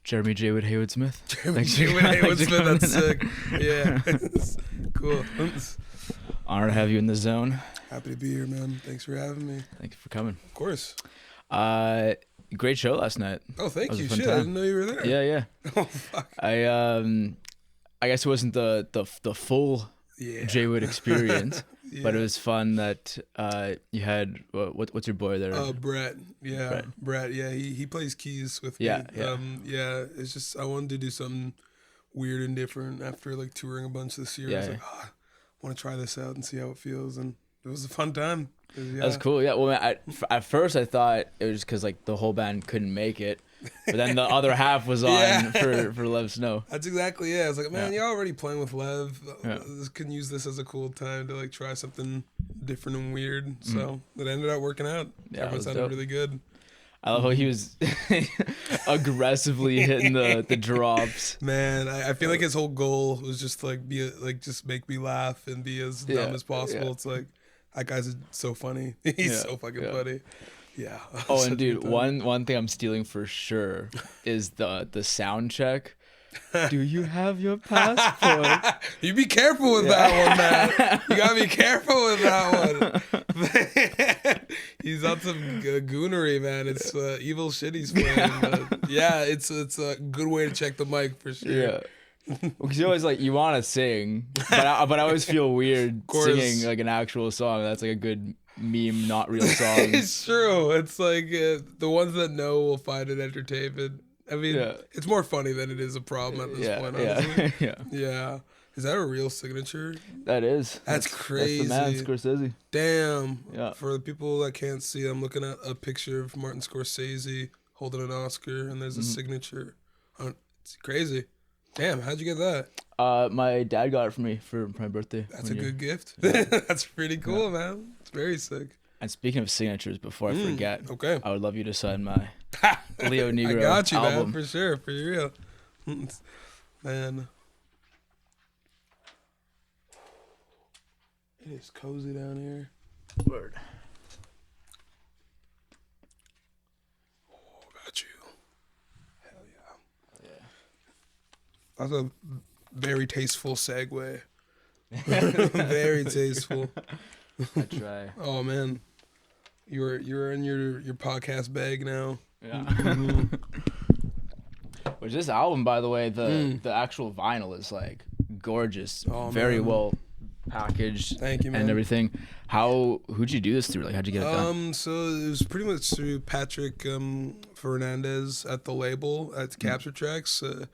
Jeremy Haywood-Smith. Jeremy Haywood-Smith, that's sick. Yeah. Cool. Honor to have you in the zone. Happy to be here, man. Thanks for having me. Thank you for coming. Of course. Great show last night. Oh, thank you. Shit, I didn't know you were there. Yeah. Oh, fuck. I guess it wasn't the full JayWood experience, Yeah. but it was fun that you had what's your boy there? Brett. Yeah, Brett. Yeah, he plays keys with me. Yeah. It's just I wanted to do something weird and different after like touring a bunch this year. I was like, I want to try this out and see how it feels, and it was a fun time. That's cool. Yeah. Well, at first I thought it was because like the whole band couldn't make it, but then the other half was on for Lev Snow. That's exactly I was like, man, you're already playing with Lev. Can use this as a cool time to like try something different and weird. So it ended up working out. Yeah, everyone sounded really good. I love how he was aggressively hitting the drops. Man, I feel like his whole goal was just to just make me laugh and be as dumb as possible. Yeah. It's like that guy's so funny. He's so fucking funny. Yeah. Oh, and dude, one thing I'm stealing for sure is the sound check. Do you have your passport? You be careful with that one, man. You gotta be careful with that one. He's on some goonery, man. It's evil shit he's playing. But yeah, it's a good way to check the mic for sure. Yeah. Because you always you want to sing, but I always feel weird singing like an actual song. That's like a good meme, not real song. It's true. It's like the ones that know will find it entertainment. I mean, it's more funny than it is a problem at this point, honestly. Yeah. Is that a real signature? That is. That's crazy. That's the man, Scorsese. Damn. Yeah. For the people that can't see, I'm looking at a picture of Martin Scorsese holding an Oscar, and there's a signature. It's crazy. Damn, how'd you get that? My dad got it for me for my birthday. That's a good gift. That's pretty cool, man. It's very sick. And speaking of signatures, before I forget, I would love you to sign my Leo Negro I got you, album. man, for sure, for real. Man. It is cozy down here. Word. Oh, got you. Hell yeah. That's a very tasteful segue. Very tasteful. I try. Oh man, you're in your podcast bag now. Yeah. Which this album, by the way, the actual vinyl is like gorgeous. Oh, very well packaged. Thank you, man. And everything. Who'd you do this through? Like, how'd you get it done? So it was pretty much through Patrick Fernandez at the label at Capture Tracks. Him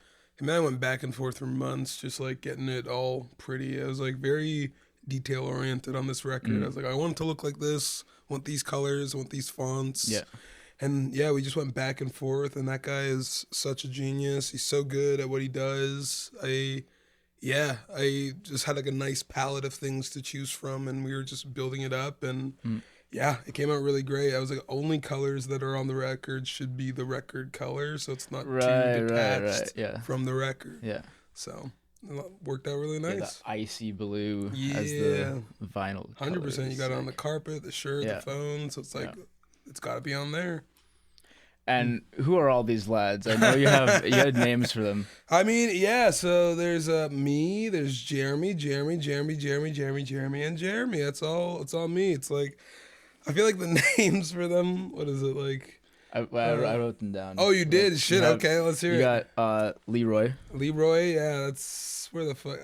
and I went back and forth for months, just like getting it all pretty. I was like very detail oriented on this record. I was like, I want it to look like this. I want these colors. I want these fonts. Yeah. And we just went back and forth. And that guy is such a genius. He's so good at what he does. I just had like a nice palette of things to choose from, and we were just building it up. And it came out really great. I was like, only colors that are on the record should be the record color, so it's not too detached from the record. Yeah. So it worked out really nice. Yeah, the icy blue as the vinyl. 100%. You got it on the carpet, the shirt, the phone. So it's like, it's got to be on there. And who are all these lads? I know you had names for them. I mean, so there's me, there's Jeremy, and Jeremy. That's all. It's all me. It's like, I feel like the names for them, what is it like? I wrote them down. Oh, you did? Shit, okay, let's hear it. You got Leroy. Leroy, that's where the fuck?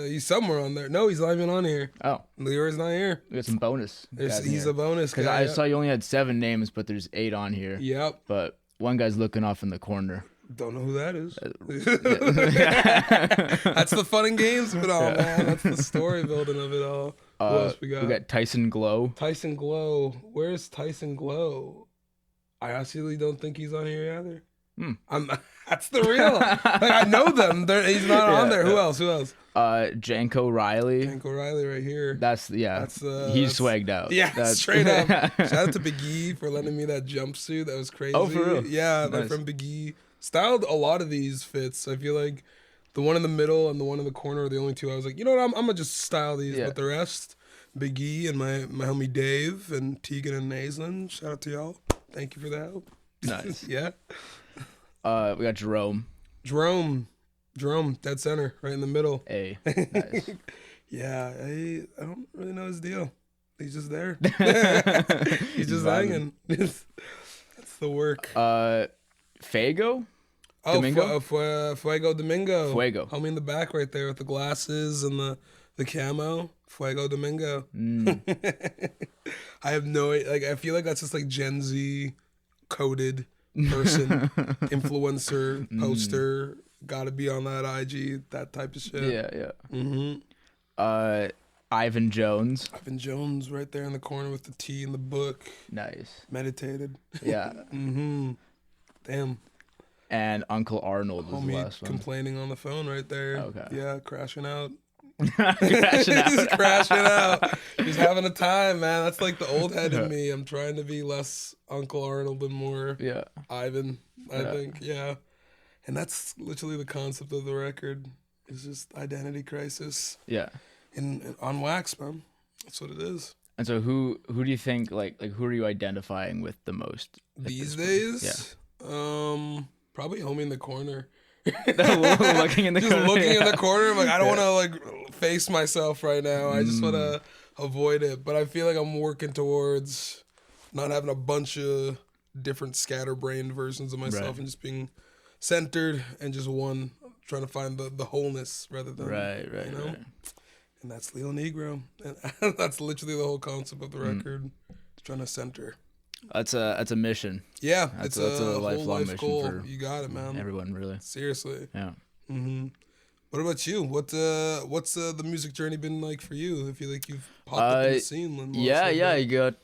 He's somewhere on there. No, he's not even on here. Oh. Leroy's not here. We got some bonus. He's a bonus guy. Because I saw you only had 7 names, but there's 8 on here. Yep. But one guy's looking off in the corner. Don't know who that is. That's the fun and games of it all, man. That's the story building of it all. Who else we got? We got Tyson Glow. Tyson Glow. Where's Tyson Glow? I actually don't think he's on here either. That's the real. Like, I know them. He's not on there. Who else? Janko Riley. Janko Riley right here. He's swagged out. Yeah, straight up. Shout out to Big E for lending me that jumpsuit. That was crazy. Oh, for real? Yeah, nice. Like from Big E. Styled a lot of these fits. I feel like the one in the middle and the one in the corner are the only two. I was like, you know what? I'm gonna just style these. But the rest, Big E and my homie Dave and Tegan and Naisland. Shout out to y'all. Thank you for the help. Nice. Yeah. We got Jerome. Jerome, dead center, right in the middle. A. Nice. Yeah, I don't really know his deal. He's just there. He's just vibing. hanging. That's the work. Fago? Oh, Domingo? Fuego Domingo. Fuego. Homie in the back right there with the glasses and the camo. Fuego Domingo. I have no, like, I feel like that's just like Gen Z coded person, influencer, poster, gotta be on that IG, that type of shit. Yeah. Ivan Jones. Ivan Jones right there in the corner with the tea and the book. Nice. Meditated. Yeah. Damn. And Uncle Arnold was the last one. Complaining on the phone right there. Okay. Yeah, crashing out. Crashing out. He's crashing out. He's having a time, man. That's like the old head in me. I'm trying to be less Uncle Arnold and more Ivan, I think. Yeah. And that's literally the concept of the record. It's just identity crisis. Yeah. And on wax, man. That's what it is. And so who do you think, like who are you identifying with the most these days? Yeah. Probably homie in the corner. Looking in the just corner. Looking in the corner. I'm like, I don't want to like face myself right now. I just want to avoid it. But I feel like I'm working towards not having a bunch of different scatterbrained versions of myself and just being centered and just one, trying to find the wholeness rather than right. And that's Leo Negro. And that's literally the whole concept of the record. Trying to center. That's a mission. Yeah, that's a lifelong whole life mission goal. for You got it, man. Everyone, really. Seriously. Yeah. What about you? What's the music journey been like for you? I feel like you've popped up in the scene. You got.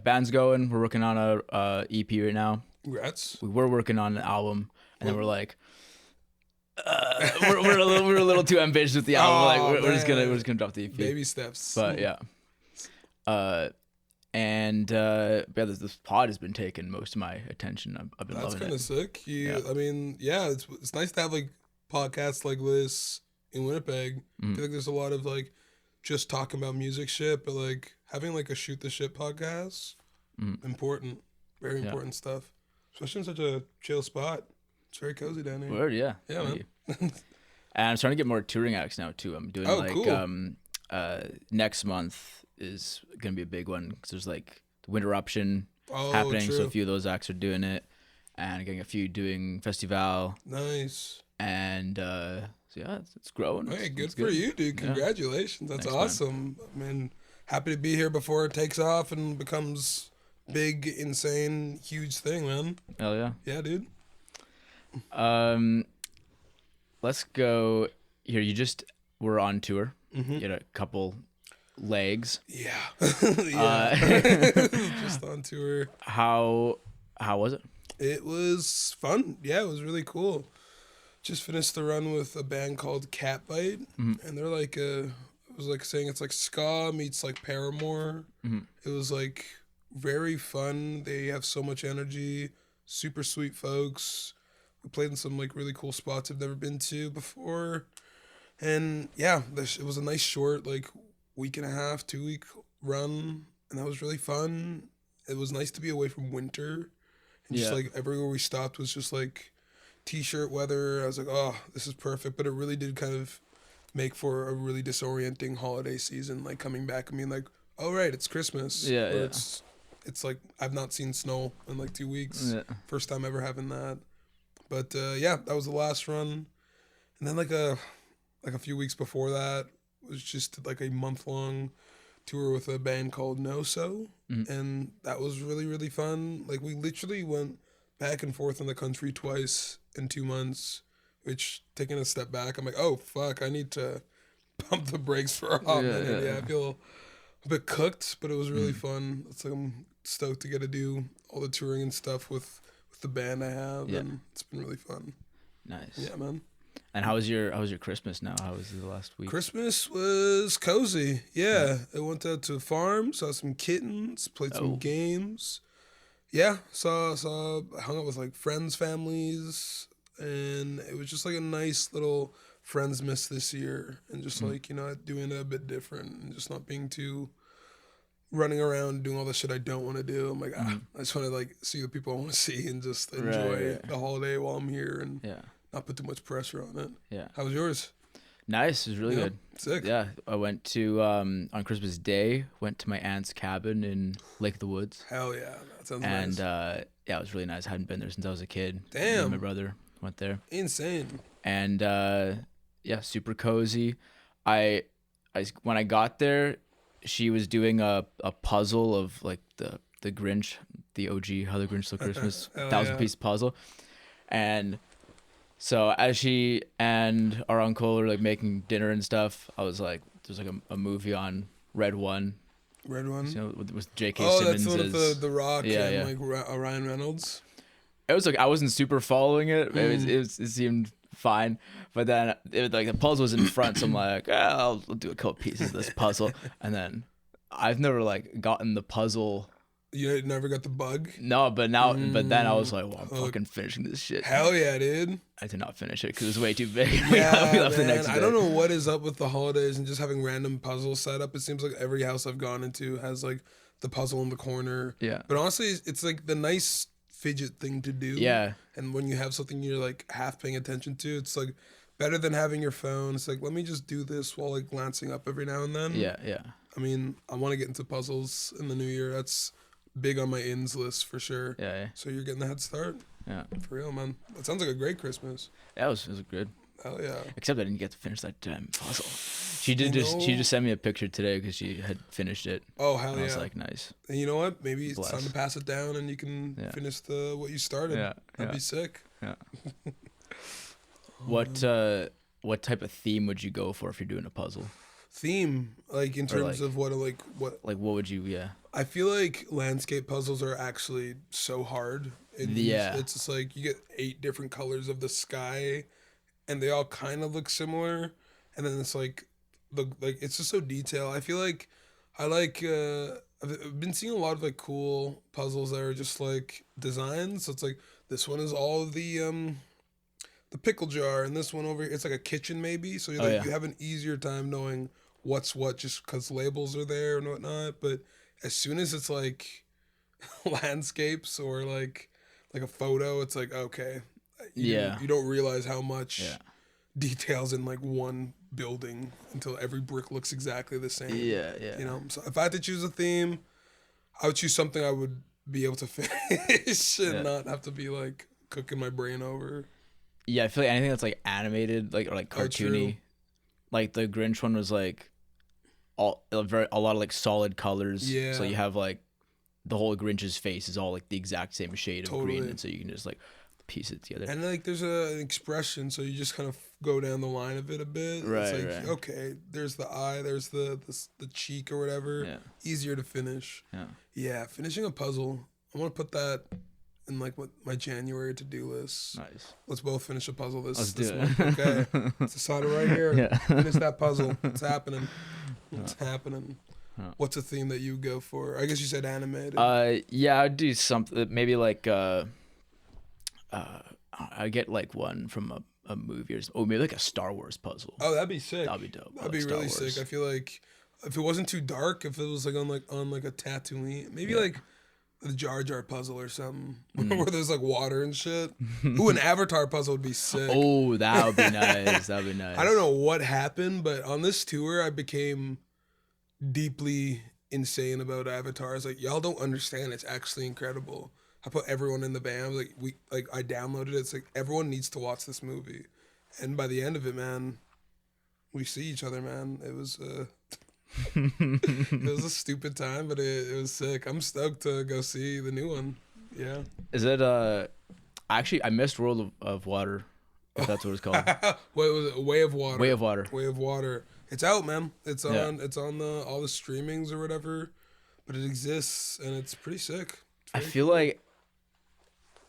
Band's going. We're working on a EP right now. Congrats. We were working on an album, and then we're like, we're a little too ambitious with the album. We're just gonna drop the EP. Baby steps. But yeah. This pod has been taking most of my attention. I've been loving it. That's kind of sick. I mean, it's nice to have like podcasts like this in Winnipeg. I feel like there's a lot of like just talking about music shit, but like having like a shoot the shit podcast, important, very important stuff. Especially in such a chill spot. It's very cozy down here. Word, yeah. Yeah, man. And I'm starting to get more touring acts now too. I'm doing cool. Next month is gonna be a big one because there's like the Wind Eruption happening, so a few of those acts are doing it, and getting a few doing festival. Nice. And it's growing. Hey, good for you, dude. Congratulations. That's awesome. Man. I mean, happy to be here before it takes off and becomes big, insane, huge thing, man. Hell yeah. Yeah, dude. Let's go here. You just were on tour. You had a couple legs. Yeah. Just on tour. How was it? It was fun. Yeah, it was really cool. Just finished the run with a band called Catbite, and they're like it was like saying it's like ska meets like Paramore. It was like very fun. They have so much energy, super sweet folks. We played in some like really cool spots I've never been to before. And yeah, it was a nice short, like week and a half, 2 week run. And that was really fun. It was nice to be away from winter. And just like everywhere we stopped was just like t-shirt weather. I was like, oh, this is perfect. But it really did kind of make for a really disorienting holiday season. Like coming back and being like, oh, right, it's Christmas. Yeah. It's like I've not seen snow in like 2 weeks. Yeah. First time ever having that. But that was the last run. And then like a few weeks before that was just like a month-long tour with a band called No So. And that was really, really fun. Like we literally went back and forth in the country twice in 2 months, which taking a step back, I'm like, oh, fuck, I need to pump the brakes for a hot minute. Yeah, I feel a bit cooked, but it was really fun. It's like I'm stoked to get to do all the touring and stuff with the band I have, and it's been really fun. Nice. Yeah, man. And how was your Christmas now? How was the last week? Christmas was cozy. Yeah. I went out to a farm, saw some kittens, played some games. Yeah, hung out with like friends, families, and it was just like a nice little friends miss this year, and just like, doing it a bit different and just not being too running around doing all the shit I don't want to do. I'm like, I just want to like see the people I want to see and just enjoy the holiday while I'm here and not put too much pressure on it. Yeah. How was yours? Nice. It was really good. Sick. Yeah. I went to, on Christmas Day, went to my aunt's cabin in Lake of the Woods. Hell yeah. That sounds nice. And yeah, it was really nice. I hadn't been there since I was a kid. Damn. My brother went there. Insane. And yeah, super cozy. When I got there, she was doing a puzzle of like the Grinch, the OG How the Grinch Stole Christmas 1,000-piece puzzle. And so as she and our uncle are like making dinner and stuff, I was like, there's like a movie on Red One. Red One? You know, with J.K. Oh, Simmons. that's one of the Rock and like Ryan Reynolds. It was like, I wasn't super following it. It seemed fine, but then like the puzzle was in front, so I'm like, I'll do a couple pieces of this puzzle, and then I've never like gotten the puzzle. You never got the bug? No, but then I was like, well, I'm fucking finishing this shit. Hell yeah, dude. I did not finish it because it was way too big. Yeah, we left the next day. I don't know what is up with the holidays and just having random puzzles set up. It seems like every house I've gone into has like the puzzle in the corner. Yeah. But honestly, it's like the nice fidget thing to do. Yeah. And when you have something you're like half paying attention to, it's like better than having your phone. It's like, let me just do this while like glancing up every now and then. Yeah, yeah. I mean, I want to get into puzzles in the new year. That's big on my ins list for sure. Yeah, yeah. So you're getting the head start. Yeah. For real, man. That sounds like a great Christmas. Yeah, it was good. Hell yeah. Except I didn't get to finish that damn puzzle. She just sent me a picture today because she had finished it. Oh, hell and yeah. I was like, nice. And you know what? Maybe it's time to pass it down and you can finish what you started. Yeah. That'd be sick. Yeah. What type of theme would you go for if you're doing a puzzle? Theme, like in terms of what would you? I feel like landscape puzzles are actually so hard. It's just like you get 8 different colors of the sky, and they all kind of look similar, and then it's like it's just so detailed. I feel like I've been seeing a lot of like cool puzzles that are just like designs. So it's like this one is all the pickle jar, and this one over here, it's like a kitchen maybe. So you have an easier time knowing what's what just because labels are there and whatnot. But as soon as it's like landscapes or like a photo, it's like, okay, you don't realize how much details in like one building until every brick looks exactly the same. Yeah. You know, so if I had to choose a theme, I would choose something I would be able to finish and not have to be like cooking my brain over. Yeah, I feel like anything that's like animated, like or like cartoony, like the Grinch one was like a lot of like solid colors. Yeah. So you have like the whole Grinch's face is all like the exact same shade of green, and so you can just like piece it together. And like there's an expression, so you just kind of go down the line of it a bit. Right. It's like okay, there's the eye, there's the cheek or whatever. Yeah. Easier to finish. Yeah. Yeah, finishing a puzzle. I want to put that in like my January to-do list. Nice. Let's both finish a puzzle this do month. Okay. Let's decide it right here. Yeah. Finish that puzzle. It's happening. It's happening. Yeah. What's a theme that you go for? I guess you said animated. Yeah, I'd do something maybe like I get like one from a movie or maybe like a Star Wars puzzle. Oh, that'd be sick. That'd be dope. That'd be really sick. I feel like if it wasn't too dark, if it was like on a Tatooine, maybe like the Jar Jar puzzle or something where there's like water and shit. Ooh, an Avatar puzzle would be sick. Oh, that would be nice. That'd be nice. I don't know what happened, but on this tour, I became deeply insane about Avatar. I was like, y'all don't understand. It's actually incredible. I put everyone in the band. I downloaded it. It's like everyone needs to watch this movie. And by the end of it, man, we see each other, man. It was it was a stupid time, but it was sick. I'm stoked to go see the new one. Yeah. Is it actually I missed World of Water, if that's what it's called. What was it? Way of Water. Way of Water. Way of Water. It's out, man. It's on all the streamings or whatever. But it exists and it's pretty sick. I feel like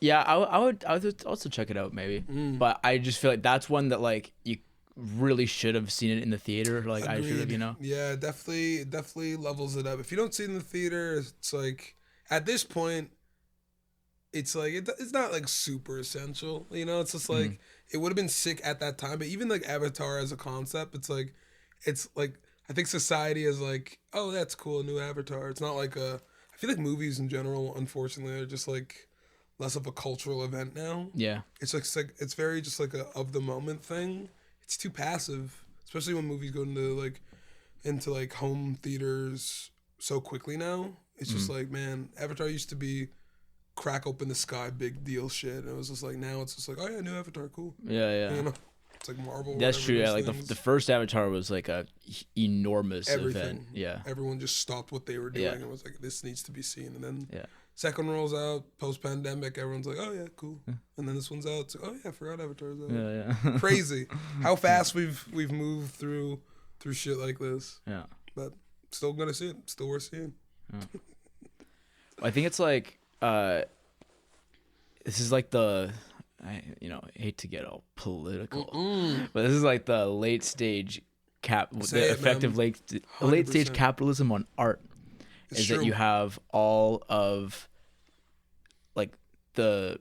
I would also check it out maybe. But I just feel like that's one that like you really should have seen it in the theater. Like agreed. I should have, you know. Yeah, definitely levels it up. If you don't see it in the theater, it's like at this point, it's like it's not like super essential. You know, it's just like it would have been sick at that time. But even like Avatar as a concept, it's like I think society is like, oh, that's cool, a new Avatar. It's not like a. I feel like movies in general, unfortunately, are just like less of a cultural event now. Yeah. It's very just like a of the moment thing. It's too passive, especially when movies go into like home theaters so quickly now. It's just like, man, Avatar used to be crack open the sky, big deal shit. And it was just like, now it's just like, oh yeah, new Avatar, cool. Yeah. You know, it's like Marvel. That's true. Yeah, like things. the first Avatar was like a enormous Everything. event. Yeah. Everyone just stopped what they were doing and was like, this needs to be seen. And then second rolls out, post pandemic, everyone's like, oh yeah, cool. And then this one's out. It's like, oh yeah, I forgot Avatar's out. Yeah. Crazy how fast we've moved through shit like this. Yeah. But still gonna see it. Still worth seeing. I think it's like this is like I hate to get all political, but this is like the late stage effective late stage capitalism on art. Is that you have all of like the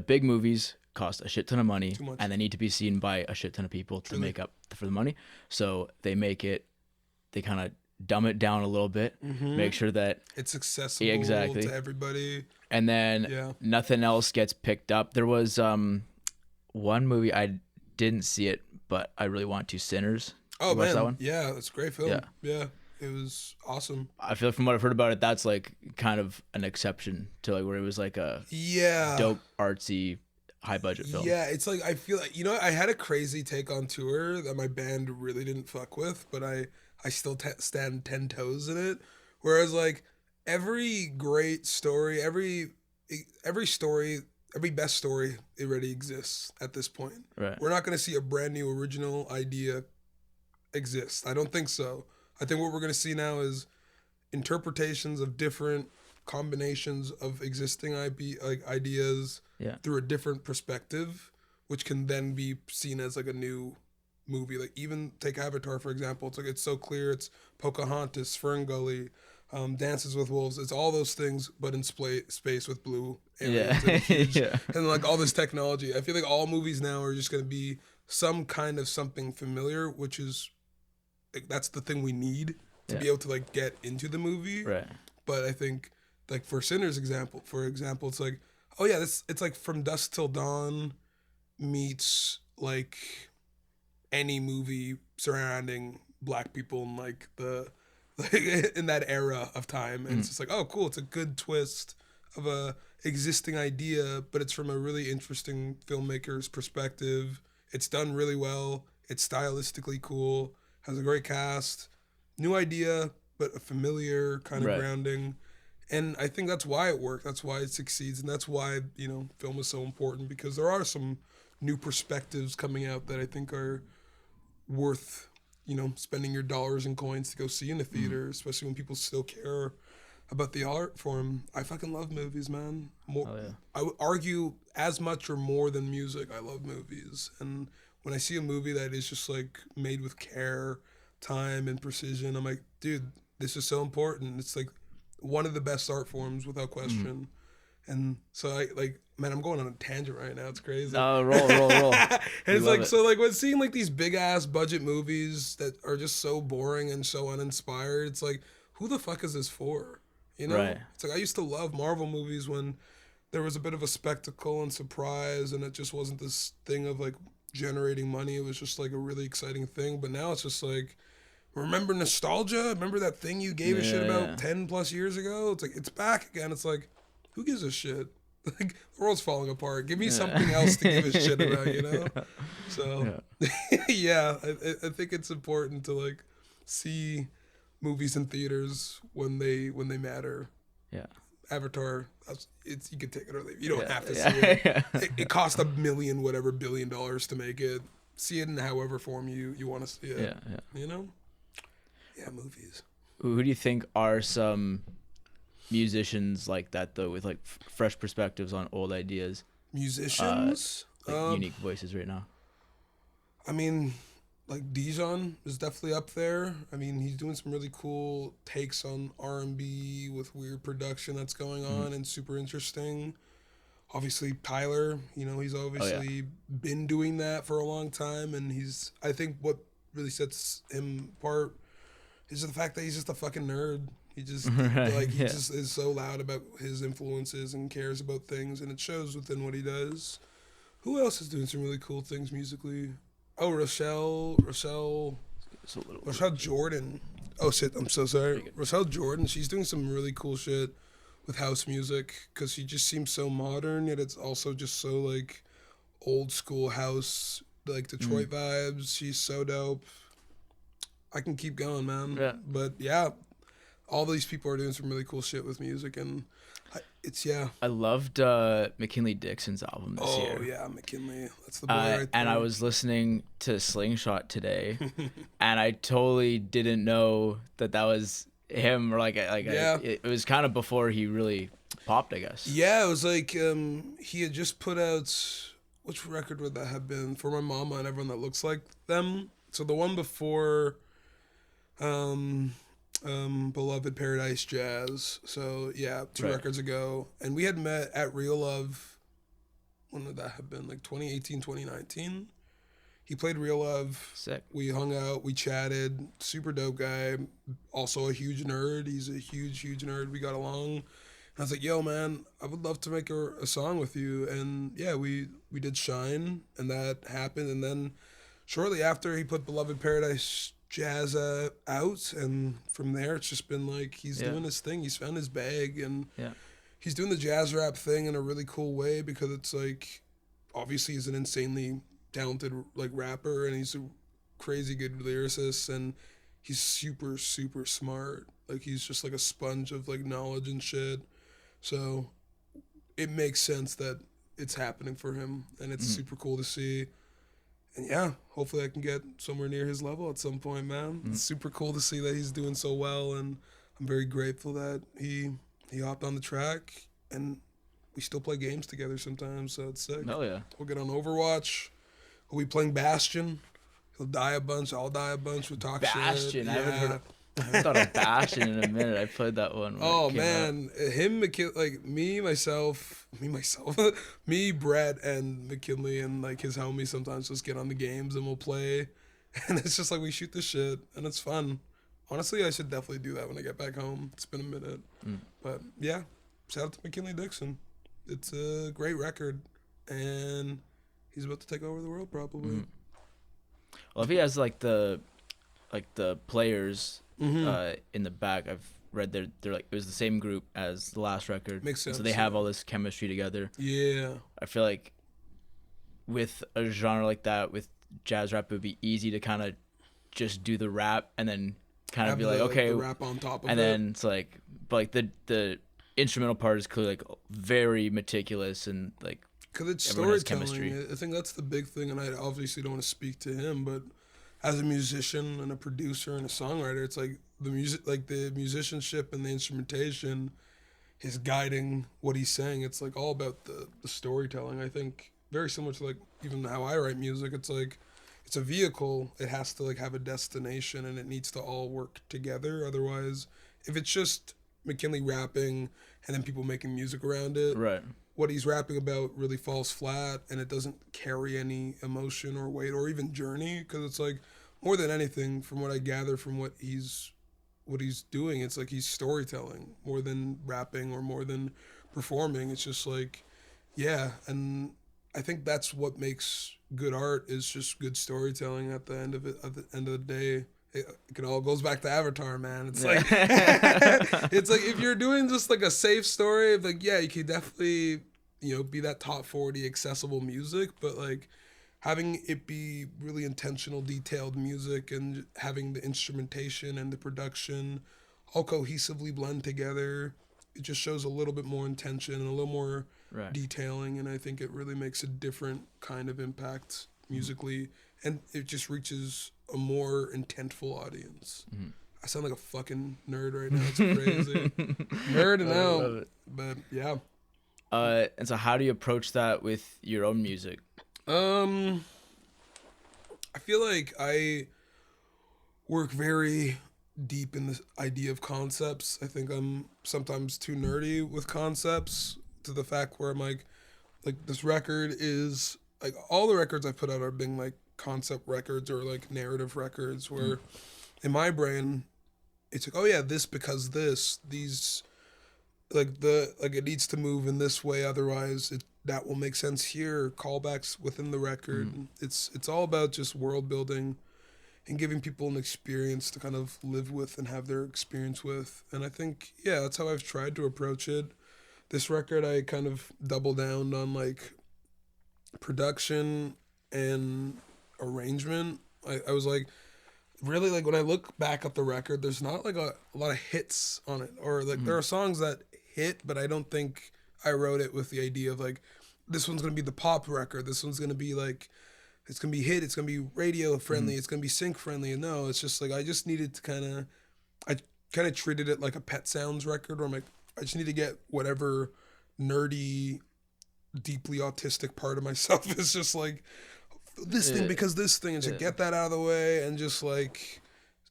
big movies cost a shit ton of money and they need to be seen by a shit ton of people to make up for the money. So they kind of dumb it down a little bit, make sure that it's accessible to everybody. And then nothing else gets picked up. There was one movie, I didn't see it, but I really want to, Sinners. Oh, man. That one? Yeah, it's a great film. Yeah. It was awesome. I feel like from what I've heard about it, that's like kind of an exception to like where it was like a dope, artsy, high budget film. Yeah, it's like I feel like, I had a crazy take on tour that my band really didn't fuck with, but I still stand 10 toes in it. Whereas like every great story, every best story already exists at this point. Right. We're not going to see a brand new original idea exist. I don't think so. I think what we're going to see now is interpretations of different combinations of existing ideas through a different perspective, which can then be seen as like a new movie. Like even take Avatar, for example. It's like, it's so clear. It's Pocahontas, Ferngully, Dances with Wolves. It's all those things, but in space with blue aliens and like all this technology. I feel like all movies now are just going to be some kind of something familiar, which is like, that's the thing we need to be able to like get into the movie. Right. But I think like for Sinners for example, it's like, oh yeah, it's like From Dusk Till Dawn meets like any movie surrounding Black people in like in that era of time. And it's just like, oh cool, it's a good twist of a existing idea, but it's from a really interesting filmmaker's perspective. It's done really well. It's stylistically cool. Has a great cast. New idea, but a familiar kind of grounding. And I think that's why it worked. That's why it succeeds. And that's why, film is so important, because there are some new perspectives coming out that I think are worth, spending your dollars and coins to go see in the theater, especially when people still care about the art form. I fucking love movies, man. I would argue as much or more than music, I love movies. And when I see a movie that is just like made with care, time, and precision, I'm like, dude, this is so important. It's like one of the best art forms without question. And so I'm going on a tangent right now. It's crazy. Oh, roll. And it's like, so like when seeing like these big ass budget movies that are just so boring and so uninspired, it's like, who the fuck is this for? Right. It's like, I used to love Marvel movies when there was a bit of a spectacle and surprise, and it just wasn't this thing of like generating money. It was just like a really exciting thing. But now it's just like, remember nostalgia? Remember that thing you gave a shit about 10 plus years ago? It's like, it's back again. It's like, who gives a shit? Like, the world's falling apart. Give me something else to give a shit about, So, I think it's important to like see movies in theaters when they matter. Yeah. Avatar, you can take it or leave it. You don't have to see it. It cost $1 million, whatever, $1 billion to make it. See it in however form you want to see it. Yeah, movies. Who do you think are some musicians like that, though, with like fresh perspectives on old ideas? Musicians? Unique voices right now. I mean, like Dijon is definitely up there. I mean, he's doing some really cool takes on R&B with weird production that's going on and super interesting. Obviously, Tyler, he's obviously been doing that for a long time, and I think what really sets him apart is just the fact that he's just a fucking nerd. He just Right, like he yeah. just is so loud about his influences and cares about things, and it shows within what he does. Who else is doing some really cool things musically? Oh, It's a little. Rochelle Jordan. Oh shit, I'm so sorry. Rochelle Jordan, she's doing some really cool shit with house music because she just seems so modern, yet it's also just so like old school house, like Detroit vibes. She's so dope. I can keep going, man. Yeah. But yeah, all these people are doing some really cool shit with music, and it's yeah. I loved McKinley Dixon's album this Oh year. yeah, McKinley. That's the boy right there. And I was listening to Slingshot today, and I totally didn't know that was him, or Yeah. it was kind of before he really popped, I guess. Yeah, it was like he had just put out, which record would that have been? For My Mama and Everyone That Looks Like Them. So the one before Beloved Paradise Jazz. So yeah, two Right. records ago. And we had met at Real Love. When would that have been? Like 2018, 2019? He played Real Love. Sick. We hung out, we chatted. Super dope guy. Also a huge nerd. He's a huge nerd. We got along. And I was like, yo, man, I would love to make a song with you. And yeah, we did Shine, and that happened. And then shortly after, he put Beloved Paradise Jazz out. And from there, it's just been like he's doing his thing. He's found his bag. And he's doing the jazz rap thing in a really cool way because it's like, obviously, he's an insanely talented like rapper, and he's a crazy good lyricist, and he's super smart. Like he's just like a sponge of like knowledge and shit. So it makes sense that it's happening for him, and it's super cool to see. And yeah, hopefully I can get somewhere near his level at some point, man. It's super cool to see that he's doing so well, and I'm very grateful that he hopped on the track, and we still play games together sometimes, so it's sick. Oh yeah. We'll get on Overwatch. We'll be playing Bastion. He'll die a bunch. I'll die a bunch. We'll talk shit. Bastion. I haven't Yeah. thought of Bastion in a minute. I played that one. When Oh it came man, him, like me, Brett, and McKinley, and like his homie sometimes just get on the games and we'll play, and it's just like we shoot the shit and it's fun. Honestly, I should definitely do that when I get back home. It's been a minute, but yeah, shout out to McKinley Dixon. It's a great record, and he's about to take over the world probably. Well, if he has like the players in the back, I've read they're like it was the same group as the last record. Makes sense. So they have all this chemistry together. Yeah. I feel like with a genre like that, with jazz rap, it would be easy to kind of just do the rap and then kind of Have be like, the okay, rap on top of and it. then it's like, but like the instrumental part is clearly like very meticulous and like because it's everyone has storytelling. chemistry. I think that's the big thing, and I obviously don't want to speak to him, but as a musician and a producer and a songwriter, it's like the music, like the musicianship and the instrumentation is guiding what he's saying. It's like all about the storytelling. I think very similar to like even how I write music. It's like it's a vehicle. It has to like have a destination, and it needs to all work together. Otherwise, if it's just McKinley rapping and then people making music around it, Right. what he's rapping about really falls flat, and it doesn't carry any emotion or weight or even journey, because it's like more than anything, from what I gather from what he's doing, it's like he's storytelling more than rapping or more than performing. It's just like, yeah, and I think that's what makes good art, is just good storytelling at the end of it. At the end of the day, it all goes back to Avatar, man. It's like it's like if you're doing just like a safe story, like yeah, you could definitely be that top 40 accessible music, but like having it be really intentional, detailed music, and having the instrumentation and the production all cohesively blend together, it just shows a little bit more intention and a little more detailing, and I think it really makes a different kind of impact musically, and it just reaches a more intentful audience. I sound like a fucking nerd right now. It's crazy. Nerding out. But yeah. And so how do you approach that with your own music? I feel like I work very deep in the idea of concepts. I think I'm sometimes too nerdy with concepts, to the fact where I'm like this record is like, all the records I put out are being like concept records or like narrative records where in my brain it's like, oh yeah, this because this, these like it needs to move in this way, otherwise that will make sense here, callbacks within the record. It's all about just world building and giving people an experience to kind of live with and have their experience with. And I think, yeah, that's how I've tried to approach it. This record, I kind of double down on like production and arrangement. I was like, really, like when I look back at the record, there's not like a lot of hits on it, or like there are songs that hit, but I don't think I wrote it with the idea of like, this one's gonna be the pop record, this one's gonna be like, it's gonna be hit, it's gonna be radio friendly, it's gonna be sync friendly. And no, it's just like I just needed to I kind of treated it like a Pet Sounds record, where I'm like, I just need to get whatever nerdy, deeply autistic part of myself is just like this thing because this thing, and to get that out of the way and just like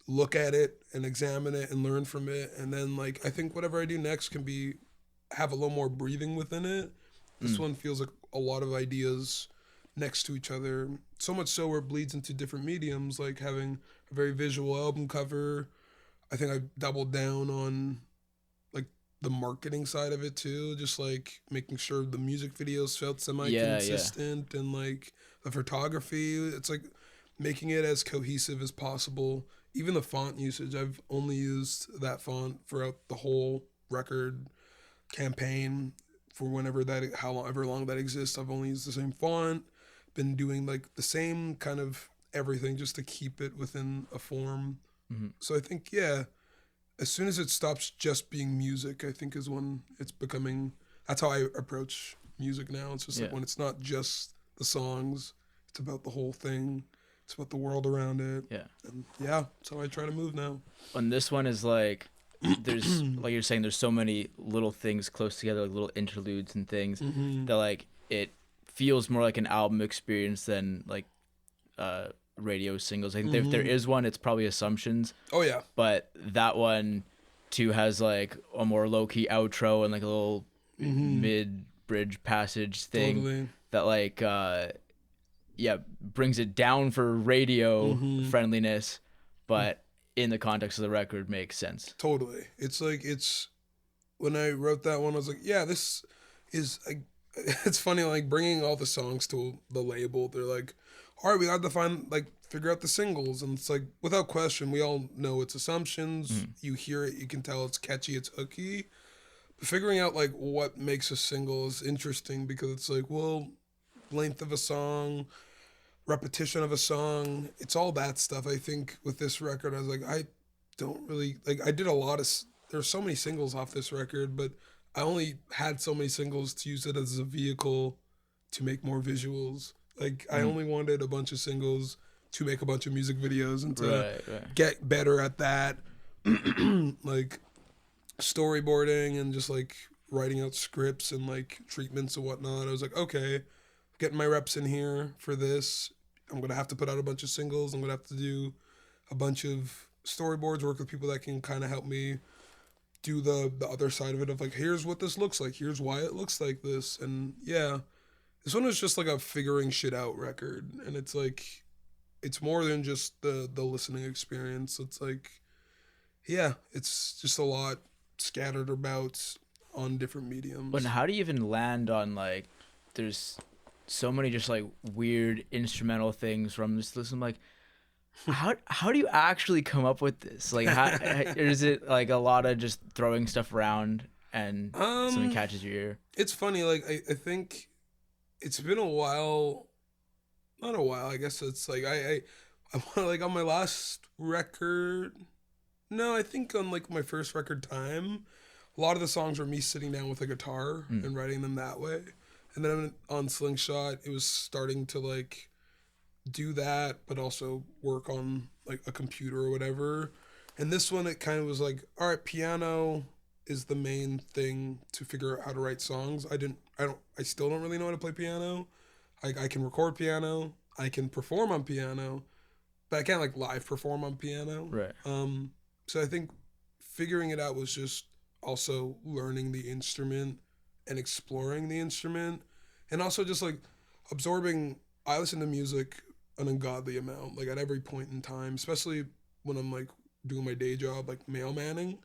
look at it and examine it and learn from it. And then like I think whatever I do next can be have a little more breathing within it. This one feels like a lot of ideas next to each other, so much so where it bleeds into different mediums, like having a very visual album cover. I think I doubled down on like the marketing side of it too, just like making sure the music videos felt semi-consistent and like the photography, it's like making it as cohesive as possible. Even the font usage, I've only used that font throughout the whole record campaign for however long that exists. I've only used the same font, been doing like the same kind of everything just to keep it within a form. So I think, yeah, as soon as it stops just being music, I think is when it's becoming, that's how I approach music now. It's just like when it's not just the songs, it's about the whole thing. It's about the world around it. Yeah. And yeah, that's how I try to move now. And this one is like, there's, like you're saying, there's so many little things close together, like little interludes and things that like, it feels more like an album experience than like radio singles. I think if there is one, it's probably Assumptions. Oh yeah. But that one too has like a more low-key outro and like a little mid-bridge passage thing that like brings it down for radio friendliness, but in the context of the record makes sense. Totally. It's like, when I wrote that one, I was like, yeah, this is like, it's funny, like bringing all the songs to the label, they're like, all right, we got to figure out the singles. And it's like, without question, we all know it's Assumptions. You hear it, you can tell it's catchy, it's hooky. But figuring out like what makes a single is interesting, because it's like, well, length of a song, repetition of a song, it's all that stuff. I think with this record, I was like, I don't really, like, I did a lot of, there's so many singles off this record, but I only had so many singles to use it as a vehicle to make more visuals. Like, I only wanted a bunch of singles to make a bunch of music videos and to get better at that. Like, storyboarding and just, like, writing out scripts and, like, treatments and whatnot. I was like, okay, getting my reps in here for this. I'm going to have to put out a bunch of singles. I'm going to have to do a bunch of storyboards, work with people that can kind of help me do the other side of it, of like, here's what this looks like, here's why it looks like this. And yeah, this one was just like a figuring shit out record, and it's like, it's more than just the listening experience. It's like, yeah, it's just a lot scattered about on different mediums. But how do you even land on like, there's so many just like weird instrumental things from this listen, like, how do you actually come up with this? Like, how is it like a lot of just throwing stuff around and something catches your ear? It's funny, like I think it's been a while, not a while, I guess it's like I like on my last record, no, I think on like my first record, Time, a lot of the songs were me sitting down with a guitar and writing them that way. And then on Slingshot, it was starting to like do that, but also work on like a computer or whatever. And this one, it kind of was like, all right, piano is the main thing to figure out how to write songs. I still don't really know how to play piano. I can record piano, I can perform on piano, but I can't like live perform on piano. Right. So I think figuring it out was just also learning the instrument and exploring the instrument, and also just like absorbing. I listen to music an ungodly amount, like at every point in time, especially when I'm like doing my day job, like mailmanning,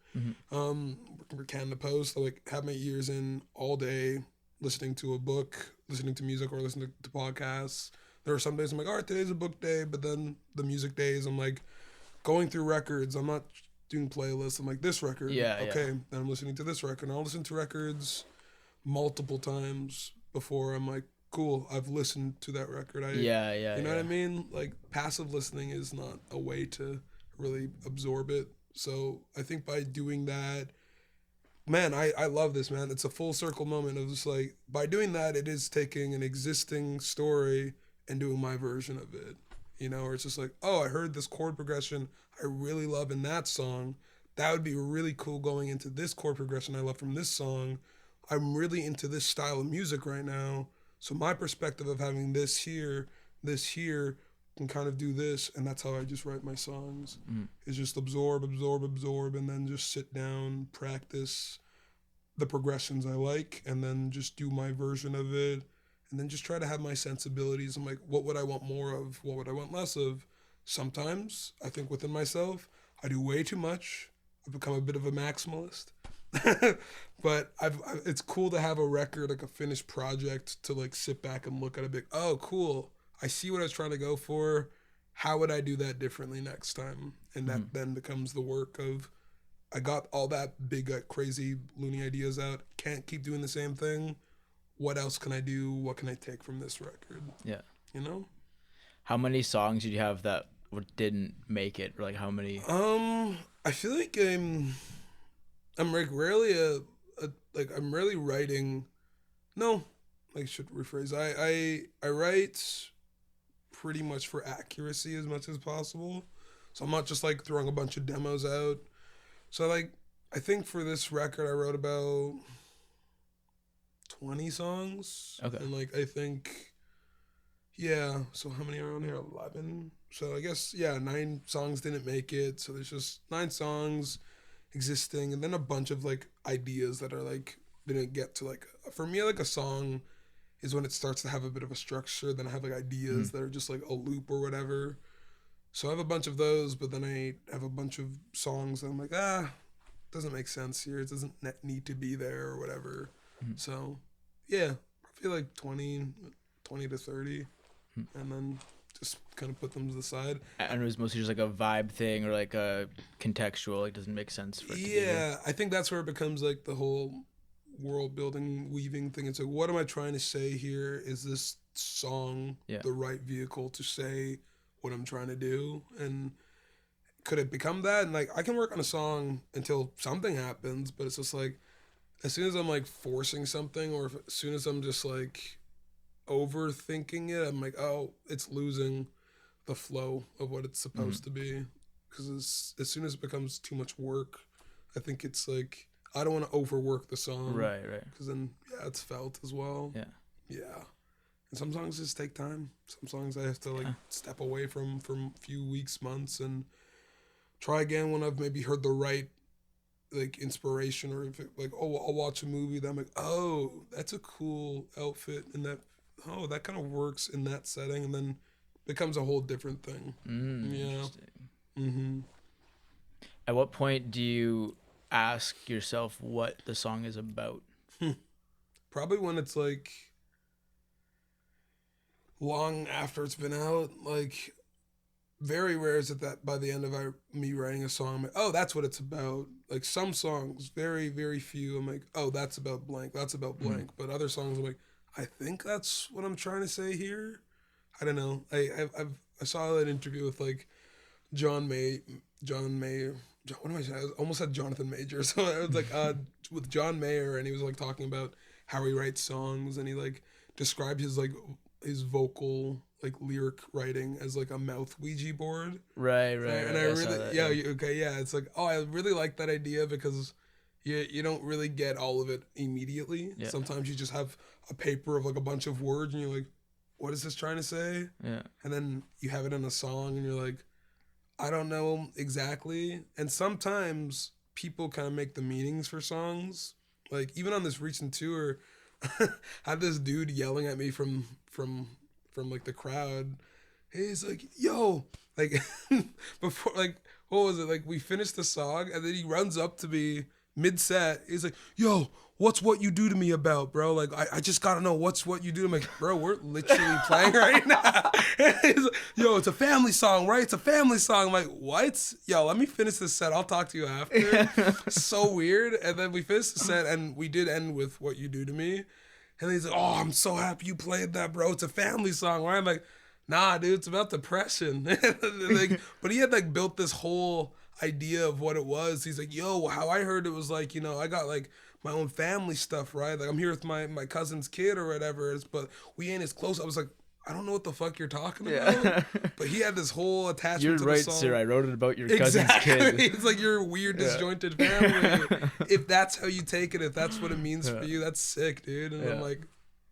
working for Canada Post. I like have my ears in all day, listening to a book, listening to music, or listening to podcasts. There are some days I'm like, all right, today's a book day, but then the music days, I'm like going through records. I'm not doing playlists. I'm like, this record, Yeah, yeah. okay, then I'm listening to this record. And I'll listen to records multiple times before I'm like, cool, I've listened to that record. Yeah, yeah, You know yeah. what I mean? Like passive listening is not a way to really absorb it. So I think by doing that, man, I love this, man. It's a full circle moment of just like, by doing that, it is taking an existing story and doing my version of it. You know, or it's just like, oh, I heard this chord progression I really love in that song. That would be really cool going into this chord progression I love from this song. I'm really into this style of music right now. So my perspective of having this here, can kind of do this, and that's how I just write my songs. Is just absorb, and then just sit down, practice the progressions I like, and then just do my version of it, and then just try to have my sensibilities. I'm like, what would I want more of? What would I want less of? Sometimes I think within myself, I do way too much. I've become a bit of a maximalist. But it's cool to have a record, like a finished project, to like sit back and look at it, big. Oh, cool. I see what I was trying to go for. How would I do that differently next time? And that then becomes the work of, I got all that big, crazy, loony ideas out. Can't keep doing the same thing. What else can I do? What can I take from this record? Yeah. You know? How many songs did you have that didn't make it? Or like how many? I feel like I'm like rarely I'm rarely writing. No, I should rephrase. I write pretty much for accuracy as much as possible. So I'm not just like throwing a bunch of demos out. So like I think for this record I wrote about 20 songs. Okay. And like I think, yeah, so how many are on here? 11. So I guess, yeah, 9 songs didn't make it. So there's just 9 songs existing, and then a bunch of like ideas that are like didn't get to, like, for me, like a song is when it starts to have a bit of a structure. Then I have like ideas that are just like a loop or whatever. So I have a bunch of those, but then I have a bunch of songs that I'm like, doesn't make sense here. It doesn't need to be there or whatever. So yeah, I feel like 20 to 30, and then just kind of put them to the side. And it was mostly just like a vibe thing or like a contextual, like doesn't make sense for it to be there. Yeah, I think that's where it becomes like the whole world building, weaving thing. It's like, what am I trying to say here? Is this song the right vehicle to say what I'm trying to do? And could it become that? And like, I can work on a song until something happens, but it's just like, as soon as I'm like forcing something, or as soon as I'm just like overthinking it, I'm like, oh, it's losing the flow of what it's supposed to be. Because as soon as it becomes too much work, I think it's like, I don't want to overwork the song. Right. Because then, yeah, it's felt as well. Yeah. And some songs just take time. Some songs I have to like step away from for a few weeks, months, and try again when I've maybe heard the right like inspiration, or if it, like, oh, I'll watch a movie that I'm like, oh, that's a cool outfit, and that, oh, that kind of works in that setting, and then becomes a whole different thing. Interesting. At what point do you ask yourself what the song is about? Probably when it's like long after it's been out. Like, very rare is it that by the end of me writing a song, I'm like, oh, that's what it's about. Like, some songs, very, very few, I'm like, oh, that's about blank, that's about blank. But other songs, I'm like, I think that's what I'm trying to say here. I don't know. I saw an interview with like John Mayer. What am I saying? I almost said Jonathan Major. So I was like, with John Mayer, and he was like talking about how he writes songs, and he like described his vocal like lyric writing as like a mouth Ouija board. Right. And I really, it's like, oh, I really like that idea, because you don't really get all of it immediately. Yeah. Sometimes you just have a paper of like a bunch of words, and you're like, what is this trying to say? Yeah. And then you have it in a song, and you're like, I don't know exactly. And sometimes people kind of make the meanings for songs. Like, even on this recent tour, I had this dude yelling at me from like the crowd. He's like, yo, like before, like what was it? Like we finished the song, and then he runs up to me mid set. He's like, yo, what's What You Do to Me about, bro? Like I just gotta know what's What You Do to Me. I'm like, bro, we're literally playing right now. He's like, yo, it's a family song, right? It's a family song. I'm like, what? Yo, let me finish this set. I'll talk to you after. So weird. And then we finished the set, and we did end with What You Do to Me. And he's like, oh, I'm so happy you played that, bro. It's a family song, right? I'm like, nah, dude, it's about depression. Like, but he had like built this whole idea of what it was. He's like, yo, how I heard it was like, you know, I got like my own family stuff, right? Like I'm here with my cousin's kid or whatever, but we ain't as close. I was like, I don't know what the fuck you're talking about. Yeah. But he had this whole attachment You're to right, the song. sir. I wrote it about your cousin's Exactly. kid. It's like your weird disjointed family. If that's how you take it, if that's what it means for you, that's sick, dude. And I'm like,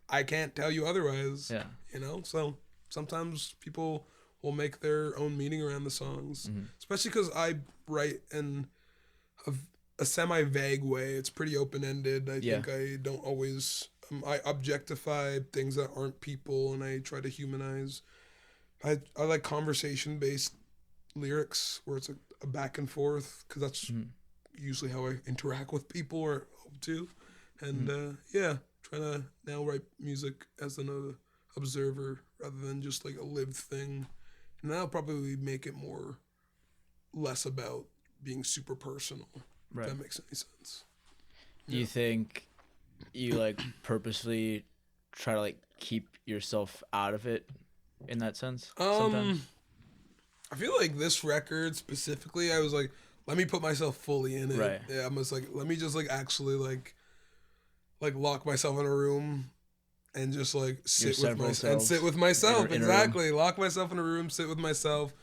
I can't tell you otherwise. Yeah. You know? So sometimes people will make their own meaning around the songs, especially because I write in a semi-vague way. It's pretty open-ended. I think I don't always... I objectify things that aren't people, and I try to humanize. I like conversation-based lyrics where it's a back and forth, because that's usually how I interact with people, or hope to. And trying to now write music as an observer rather than just like a lived thing. And that'll probably make it less about being super personal. Right. If that makes any sense. Do you think you like purposely try to like keep yourself out of it in that sense sometimes? I feel like this record specifically, I was like, let me put myself fully in it. Right. Yeah, I'm just like, let me just like actually like lock myself in a room and just like sit with myself. Exactly. Lock myself in a room, sit with myself.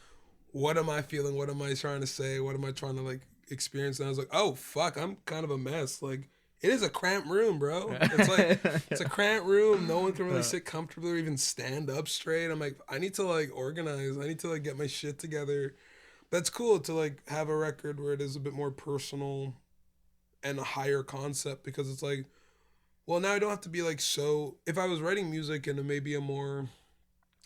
What am I feeling? What am I trying to say? What am I trying to like experience? And I was like, oh fuck, I'm kind of a mess. Like, it is a cramped room, bro. It's like it's a cramped room. No one can really sit comfortably or even stand up straight. I'm like, I need to like organize. I need to like get my shit together. That's cool to like have a record where it is a bit more personal and a higher concept, because it's like, well, now I don't have to be like so. If I was writing music in maybe a more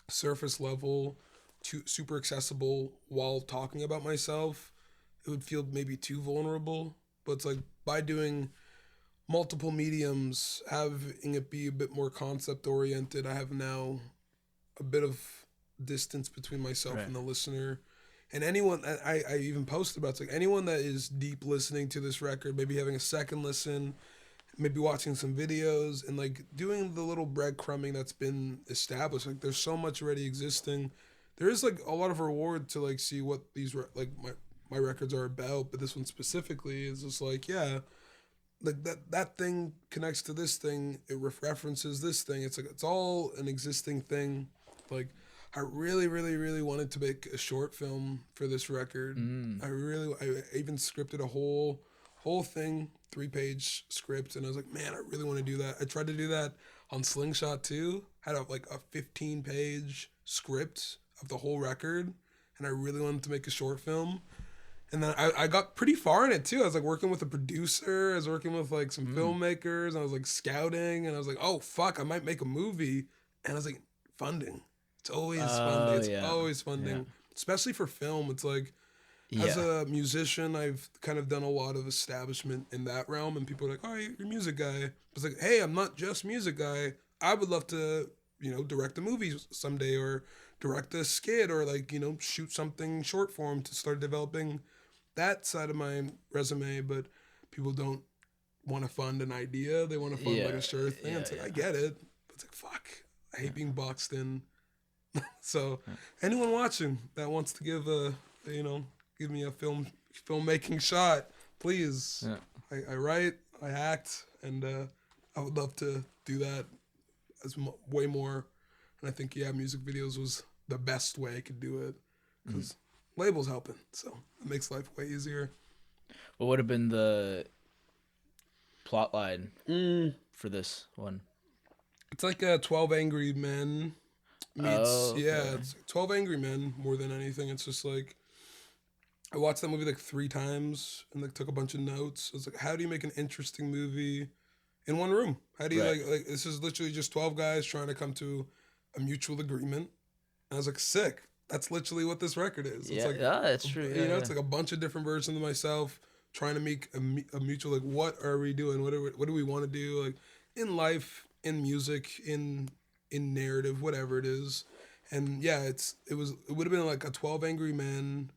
surface level, super accessible while talking about myself, it would feel maybe too vulnerable. But it's like by doing multiple mediums, having it be a bit more concept oriented, I have now a bit of distance between myself and the listener. And anyone, I even posted about, it's like anyone that is deep listening to this record, maybe having a second listen, maybe watching some videos and like doing the little breadcrumbing that's been established. Like there's so much already existing. There is like a lot of reward to like see what these like my records are about, but this one specifically is just like, yeah, like that thing connects to this thing, it references this thing. It's like it's all an existing thing. Like I really wanted to make a short film for this record. I even scripted a whole thing, 3-page script, and I was like, man, I really want to do that. I tried to do that on Slingshot too. Had a 15-page script of the whole record, and I really wanted to make a short film. And then I got pretty far in it too. I was like working with a producer, I was working with like some filmmakers, and I was like scouting, and I was like, oh fuck, I might make a movie. And I was like, funding. It's always funding. It's always funding. Yeah. Especially for film. It's like, as a musician, I've kind of done a lot of establishment in that realm, and people are like, oh, you're a music guy. It's like, hey, I'm not just music guy. I would love to, direct a movie someday, or direct a skit, or like, shoot something short form to start developing that side of my resume. But people don't want to fund an idea. They want to fund like a sure thing. It's like, I get it. But it's like, fuck, I hate being boxed in. So anyone watching that wants to give give me a filmmaking shot, please. Yeah. I write, I act, and I would love to do that as way more. And I think music videos was the best way I could do it, because labels helping, so it makes life way easier. What would have been the plot line for this one? It's like a 12 Angry Men meets it's 12 Angry Men more than anything. It's just like, I watched that movie like 3 times and like took a bunch of notes. I was like, how do you make an interesting movie in one room? How do you like this is literally just 12 guys trying to come to a mutual agreement And I was like, sick. That's literally what this record is. It's like, yeah, that's true. Yeah, it's like a bunch of different versions of myself trying to make a mutual, like, what are we doing? What do we want to do? Like, in life, in music, in narrative, whatever it is. And yeah, it would have been like a 12 Angry Men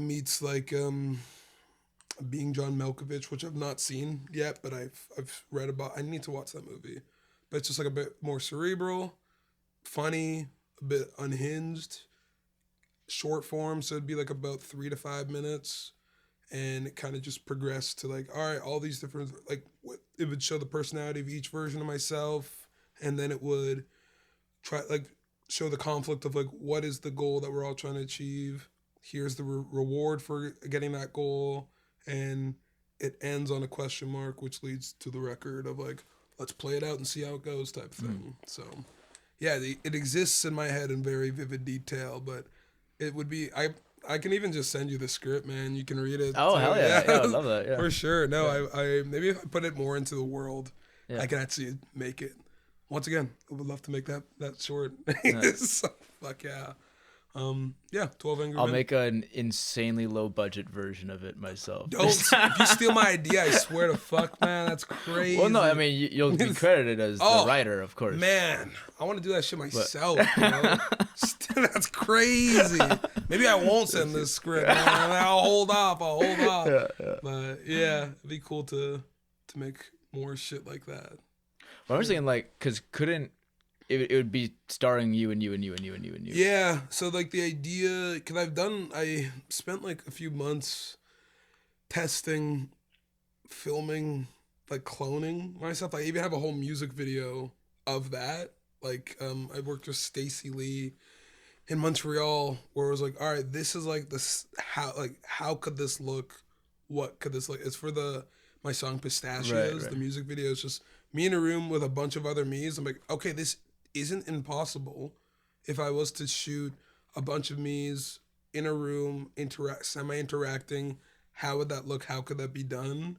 meets like Being John Malkovich, which I've not seen yet, but I've read about. I need to watch that movie. But it's just like a bit more cerebral, funny, a bit unhinged, short form, so it'd be like about 3 to 5 minutes, and it kind of just progressed to like, all right, all these different, like, it would show the personality of each version of myself, and then it would try like show the conflict of like, what is the goal that we're all trying to achieve, here's the reward for getting that goal, and it ends on a question mark, which leads to the record of like, let's play it out and see how it goes type thing. So yeah, it exists in my head in very vivid detail, but it would be, I can even just send you the script, man. You can read it. Oh, hell yeah. Yeah, I love that. Yeah. For sure. No, yeah. I maybe if I put it more into the world, I can actually make it. Once again, I would love to make that short. So, fuck yeah. 12 Angry Men. I'll make an insanely low budget version of it myself. Don't. If you steal my idea, I swear to fuck, man, that's crazy. Well, no, I mean, you'll be credited as the writer, of course. Man, I want to do that shit myself, bro. That's crazy. Maybe I won't send this script, man. I'll hold off. Yeah. But yeah, it'd be cool to make more shit like that. Well, I was thinking, like, because it would be starring you and you. Yeah, so like the idea, because I spent like a few months testing, filming, like cloning myself. I even have a whole music video of that. Like, I worked with Stacey Lee in Montreal, where it was like, all right, this is like this, how could this look? What could this look? It's for my song Pistachios. Right. The music video is just me in a room with a bunch of other me's. I'm like, okay, this isn't impossible. If I was to shoot a bunch of me's in a room, semi-interacting, how would that look? How could that be done?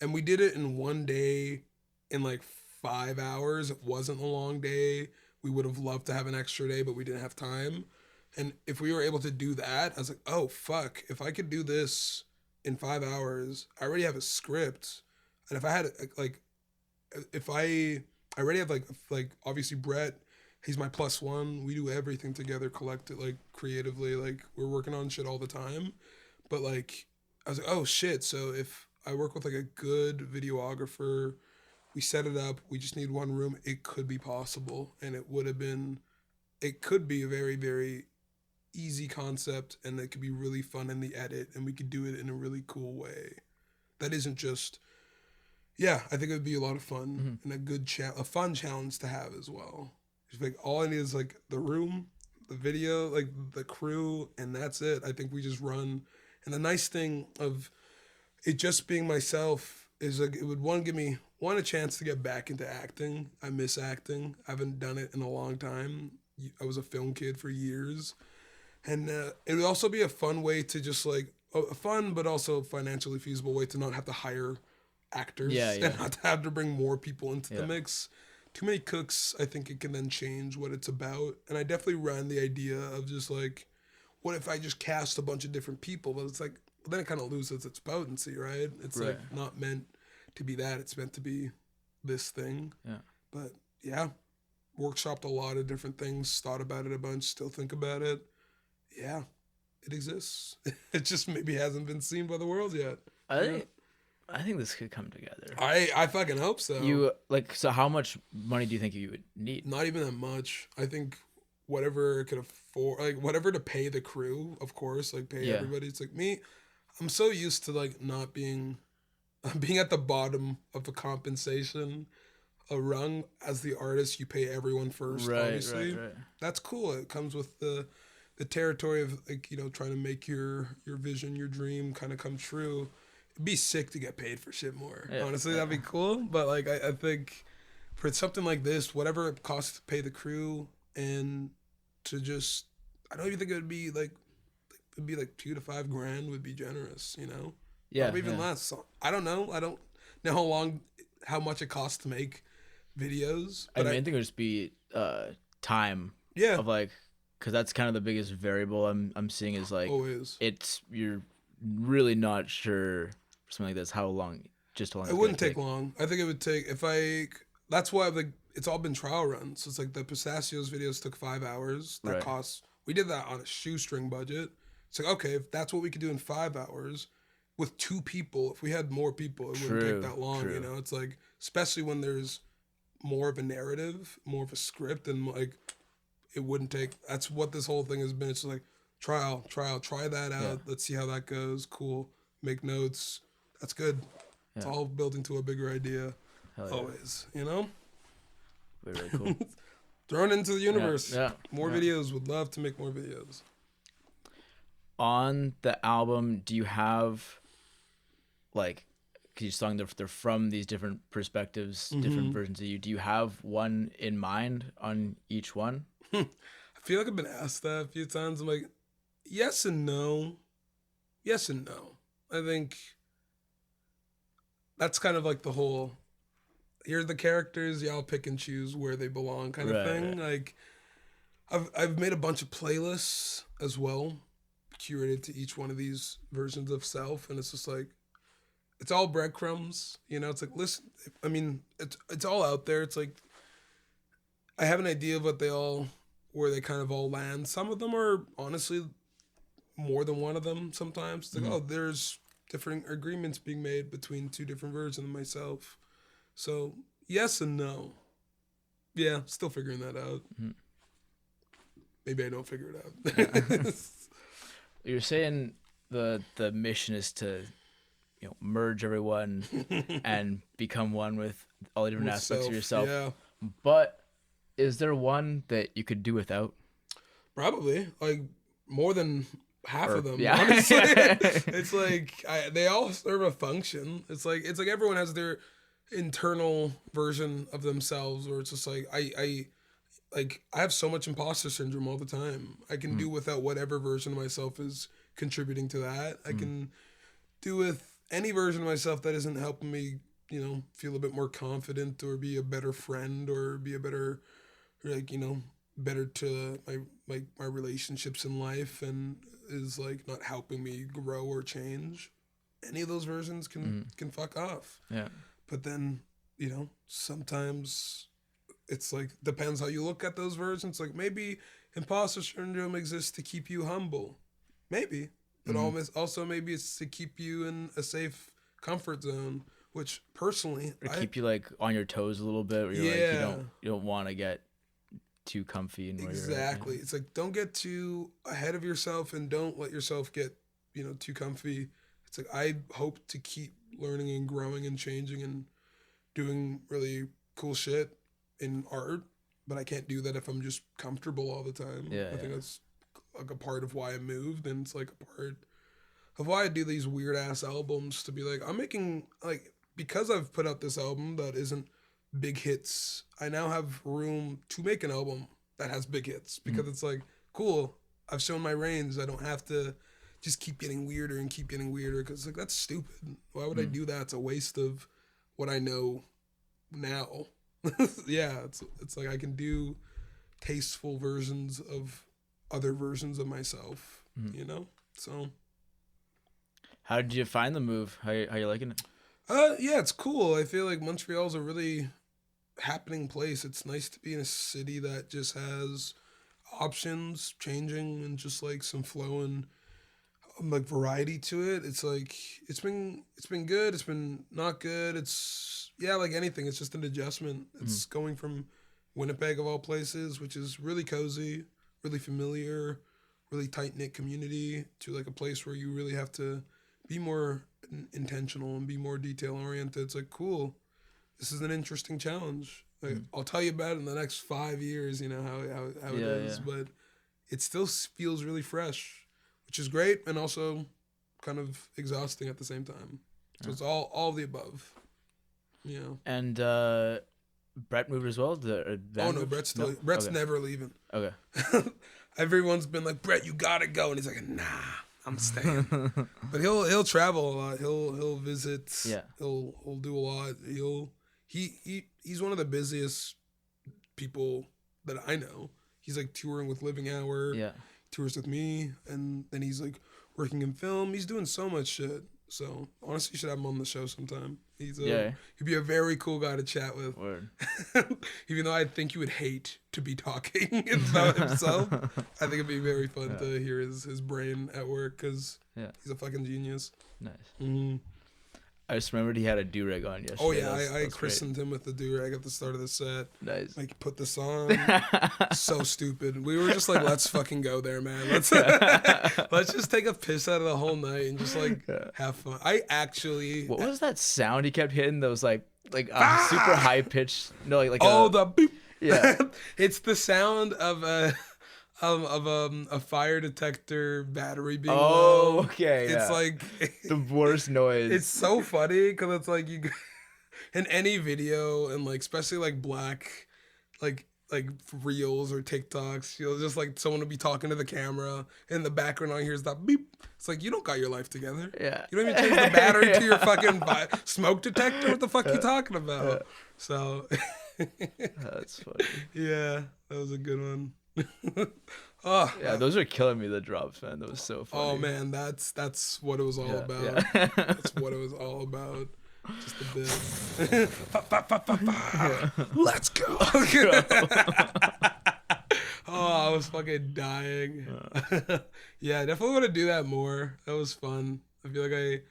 And we did it in one day, in like 5 hours. It wasn't a long day. We would have loved to have an extra day, but we didn't have time. And if we were able to do that, I was like, oh, fuck. If I could do this in 5 hours, I already have a script. And if I had, like, if I already have, like obviously Brett, he's my +1. We do everything together, collectively, like, creatively. Like, we're working on shit all the time. But, like, I was like, oh, shit. So if I work with, like, a good videographer, we set it up, we just need one room, it could be possible. And it could be a very, very easy concept, and it could be really fun in the edit, and we could do it in a really cool way. That isn't just, I think it would be a lot of fun, and a fun challenge to have as well. Just like, all I need is like the room, the video, like the crew, and that's it. I think we just run. And the nice thing of it just being myself is like, it would give me a chance to get back into acting. I miss acting. I haven't done it in a long time. I was a film kid for years. And it would also be a fun way to just like, a fun but also financially feasible way to not have to hire actors and not to have to bring more people into the mix. Too many cooks, I think it can then change what it's about. And I definitely ran the idea of just like, what if I just cast a bunch of different people? But it's like, then it kind of loses its potency, right? It's like not meant to be that. It's meant to be this thing. Yeah. But yeah, workshopped a lot of different things, thought about it a bunch, still think about it. Yeah, it exists. It just maybe hasn't been seen by the world yet. I think this could come together. I fucking hope so. So how much money do you think you would need? Not even that much. I think whatever it could afford, like whatever to pay the crew, of course, like pay everybody. It's like me, I'm so used to like not being at the bottom of the compensation rung. As the artist, you pay everyone first, obviously. Right. That's cool. It comes with the territory of like, trying to make your vision, your dream kind of come true. It'd be sick to get paid for shit more. Honestly, that'd be cool. But like, I think for something like this, whatever it costs to pay the crew and to just, I don't even think it would be like, it'd be like $2,000 to $5,000 would be generous, Yeah. Probably even less. So, I don't know. I don't know how much it costs to make videos. I think it would just be time Yeah, of like, because that's kind of the biggest variable I'm seeing is like always. you're really not sure for something like this how long It it's gonna wouldn't take take. long. I think it would take if I. That's why like it's all been trial runs. So it's like the pistachios videos took 5 hours. That Right. costs. We did that on a shoestring budget. It's like okay, if that's what we could do in 5 hours, with 2 people, if we had more people, it wouldn't take that long. You know, it's like especially when there's more of a narrative, more of a script, and like it wouldn't take. That's what this whole thing has been. It's like trial, try that out. Yeah. Let's see how that goes. Cool. Make notes. That's good. It's Yeah. all built into a bigger idea. Hell yeah. Always, you know? Very, very cool. Thrown into the universe. Yeah. More videos. Would love to make more videos. On the album, do you have like, because you're saying they're from these different perspectives, different versions of you. Do you have one in mind on each one? I feel like I've been asked that a few times. I'm like, yes and no. Yes and no. I think that's kind of like the whole here are the characters, y'all pick and choose where they belong kind of thing. Like I've made a bunch of playlists as well, curated to each one of these versions of self, and it's just like it's all breadcrumbs, you know, it's like listen, I mean, it's all out there. It's like I have an idea of where they kind of all land. Some of them are honestly more than one of them sometimes. It's like, oh, there's different agreements being made between 2 different versions of myself. So, yes and no. Yeah, still figuring that out. Maybe I don't figure it out. You're saying the mission is to, merge everyone and become one with all the different aspects of yourself. Yeah. But is there one that you could do without? Probably. Like, more than half of them, yeah. honestly. It's like, they all serve a function. It's like everyone has their internal version of themselves where it's just like I have so much imposter syndrome all the time. I can do without whatever version of myself is contributing to that. I can do with any version of myself that isn't helping me, feel a bit more confident or be a better friend or be a better, better to my relationships in life and is like not helping me grow or change. Any of those versions can fuck off. Yeah. But then, sometimes it's like, depends how you look at those versions. Like maybe imposter syndrome exists to keep you humble. Maybe. But also maybe it's to keep you in a safe comfort zone, which personally... Or keep you like on your toes a little bit where you're like, you don't want to get too comfy. And Exactly. It's like, don't get too ahead of yourself and don't let yourself get, too comfy. It's like, I hope to keep learning and growing and changing and doing really cool shit in art, but I can't do that if I'm just comfortable all the time. I think that's like a part of why I moved, and it's like a part of why I do these weird ass albums to be like, I'm making like, because I've put out this album that isn't big hits, I now have room to make an album that has big hits because it's like, cool, I've shown my range. I don't have to just keep getting weirder and keep getting weirder because like that's stupid. Why would I do that? It's a waste of what I know now. Yeah, it's like I can do tasteful versions of other versions of myself, So how did you find the move? How you liking it? Yeah, it's cool. I feel like Montreal's a really happening place. It's nice to be in a city that just has options changing and just like some flow and like variety to it. It's like it's been good, it's been not good, it's like anything, it's just an adjustment. It's going from Winnipeg of all places, which is really cozy, really familiar, really tight-knit community, to like a place where you really have to be more intentional and be more detail oriented. It's like, cool, this is an interesting challenge. Like, I'll tell you about it in the next 5 years, how it is, but it still feels really fresh, which is great and also kind of exhausting at the same time. So it's all the above, And Brett moved as well? Oh no, Brett's never leaving. Okay. Everyone's been like, Brett, you gotta go, and he's like, nah, I'm staying. But he'll travel a lot. He'll visit. Yeah. He'll do a lot. He's one of the busiest people that I know. he's like touring with Living Hour. Yeah. Tours with me, and then he's like working in film. He's doing so much shit. So honestly, you should have him on the show sometime. He'd be a very cool guy to chat with. Word. Even though I think he would hate to be talking about himself, I think it'd be very fun to hear his brain at work because he's a fucking genius. Nice. Mm-hmm. I just remembered he had a do-rag on yesterday. Oh yeah, I christened him with the do-rag at the start of the set. Nice. Like, put this on. So stupid. We were just like, let's fucking go there, man. Let's just take a piss out of the whole night and just like have fun. I actually. What was that sound he kept hitting? Those like super high pitched. No, like the beep. Yeah. It's the sound of a fire detector battery being low. Okay. It's like the worst noise. It's so funny because it's like you in any video and like especially like black like reels or TikToks, you'll just like someone will be talking to the camera in the background. I hears that beep. It's like, you don't got your life together. Yeah. You don't even change the battery to your fucking smoke detector. What the fuck you talking about? So. That's funny. Yeah, that was a good one. Those are killing me, the drops, man. That was so funny. Oh man, that's what it was all about. Yeah. That's what it was all about. Just a bit. Let's go. Oh, I was fucking dying. Yeah, I definitely want to do that more. That was fun. I feel like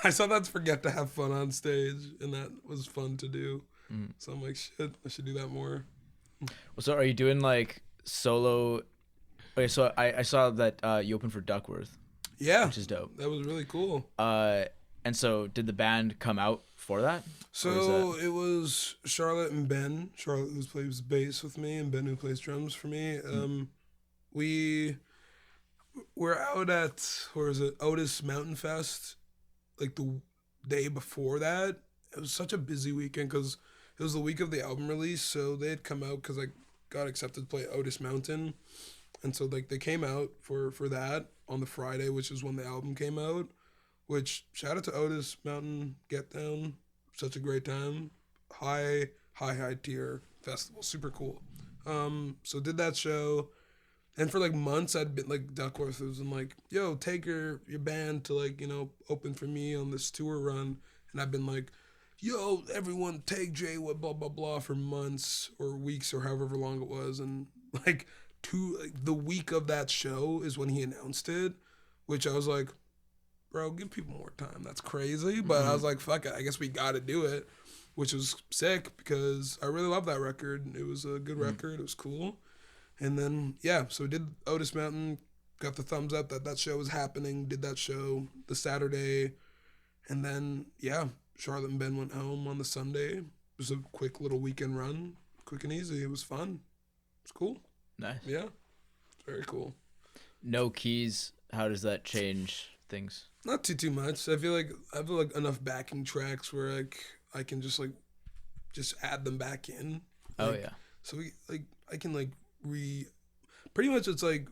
I sometimes forget to have fun on stage, and that was fun to do. So I'm like, shit, I should do that more. So are you doing like solo? Okay, so I saw that you opened for Duckworth. Yeah, which is dope. That was really cool. And so did the band come out for that? So it was Charlotte and Ben. Charlotte, who plays bass with me, and Ben, who plays drums for me. We were out at, Otis Mountain Fest, like the day before that. It was such a busy weekend because it was the week of the album release, so they had come out because I got accepted to play Otis Mountain. And so like they came out for that on the Friday, which is when the album came out, which shout out to Otis Mountain, Get Down, such a great time. High tier festival, super cool. So did that show, and for like months I'd been like, Duckworth was in like, yo, take your band to like, open for me on this tour run. And I've been like, yo, everyone take JayWood, blah, blah, blah, for months or weeks or however long it was. And like the week of that show is when he announced it, which I was like, bro, give people more time. That's crazy. But I was like, fuck it, I guess we got to do it, which was sick because I really love that record. It was a good record. It was cool. And then, so we did Otis Mountain, got the thumbs up that show was happening, did that show the Saturday. And then, Charlotte and Ben went home on the Sunday. It was a quick little weekend run, quick and easy. It was fun. It was cool. Nice. Yeah, very cool. No keys. How does that change things? Not too much. I feel like I have like enough backing tracks where like I can just add them back in. Oh yeah. So I can pretty much it's like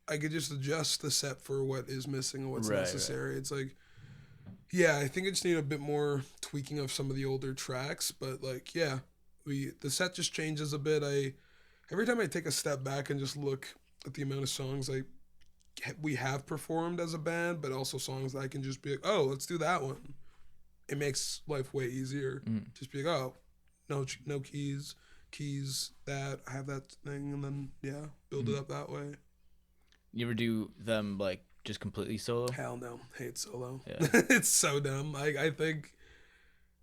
I could just adjust the set for what is missing and what's necessary. Right. It's like, I think I just need a bit more tweaking of some of the older tracks, but like, the set just changes a bit. Every time I take a step back and just look at the amount of songs we have performed as a band, but also songs that I can just be like, oh, let's do that one. It makes life way easier. Just be like, oh, no keys, that, I have that thing, and then, build it up that way. You ever do them like just completely solo? Hell no. Hate solo. Yeah. It's so dumb. I think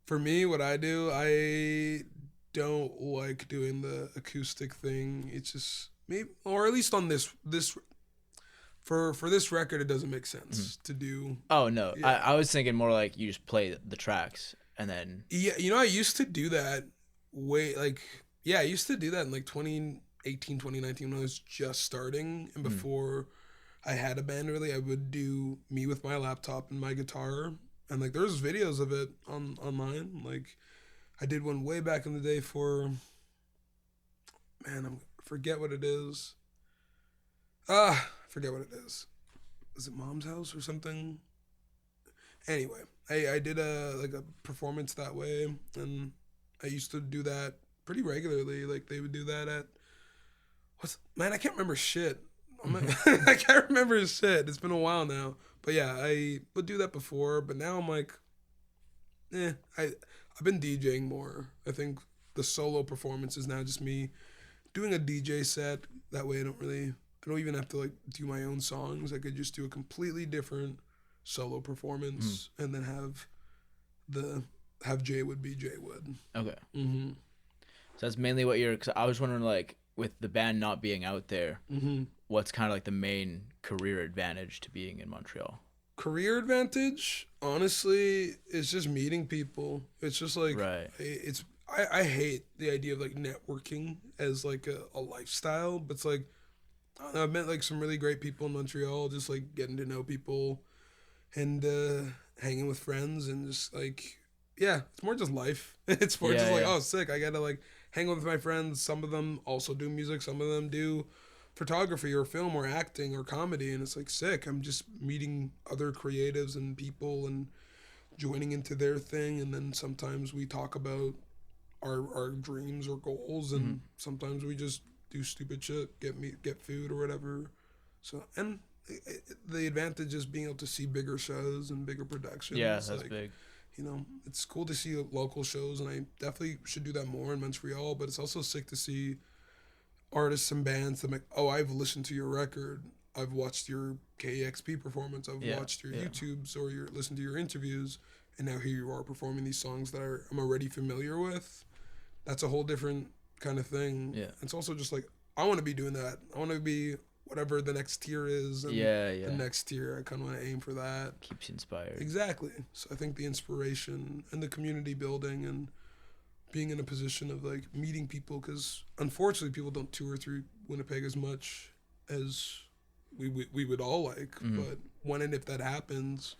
for me, what I do, I don't like doing the acoustic thing. It's just me, or at least on this for this record, it doesn't make sense to do. Oh no. I was thinking more like you just play the tracks and then. Yeah, I used to do that I used to do that in like 2018, 2019 when I was just starting, and before I had a band really, I would do me with my laptop and my guitar, and like there's videos of it online. Like I did one way back in the day for, I forget what it is. Forget what it is. Is it Mom's House or something? Anyway, I did a performance that way, and I used to do that pretty regularly. Like they would do that at Man, I can't remember shit. I can't remember shit. It's been a while now. But yeah, I would do that before. But now I'm like, I've been DJing more. I think the solo performance is now just me doing a DJ set. That way I don't even have to like do my own songs. I could just do a completely different solo performance and then have JayWood be JayWood. Okay. Mm-hmm. So that's mainly what you're. Cause I was wondering, like, with the band not being out there, what's kind of like the main career advantage to being in Montreal? Career advantage, honestly, is just meeting people. It's just like, I hate the idea of like networking as like a lifestyle, but it's like, I don't know, I've met like some really great people in Montreal, just like getting to know people and hanging with friends and just like, yeah, it's more just life. It's more just like, oh, sick, I gotta like hang with my friends. Some of them also do music, some of them do photography or film or acting or comedy, and it's like sick. I'm just meeting other creatives and people and joining into their thing, and then sometimes we talk about our dreams or goals, and sometimes we just do stupid shit, get food or whatever. So, and the advantage is being able to see bigger shows and bigger productions. Yeah, that's like, big. You know, it's cool to see local shows, and I definitely should do that more in Montreal, but it's also sick to see artists and bands that make, oh, I've listened to your record, I've watched your KEXP performance, I've watched your YouTubes or listened to your interviews, and now here you are performing these songs that I'm already familiar with. That's a whole different kind of thing. Yeah. It's also just like, I want to be doing that. I want to be whatever the next tier is. And the next tier, I kind of want to aim for that. Keeps you inspired. Exactly. So I think the inspiration and the community building and being in a position of like meeting people, because unfortunately people don't tour through Winnipeg as much as we would all like. But when and if that happens,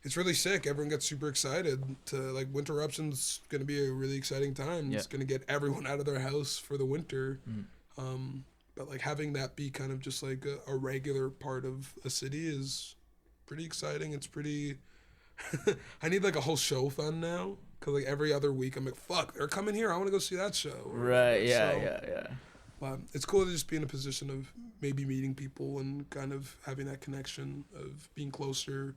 it's really sick. Everyone gets super excited to like Winter Eruption's going to be a really exciting time. It's going to get everyone out of their house for the winter. But like having that be kind of just like a regular part of a city is pretty exciting. It's pretty I need like a whole show fund now, because like every other week I'm like, fuck, they're coming here, I want to go see that show. Right. Yeah. But it's cool to just be in a position of maybe meeting people and kind of having that connection of being closer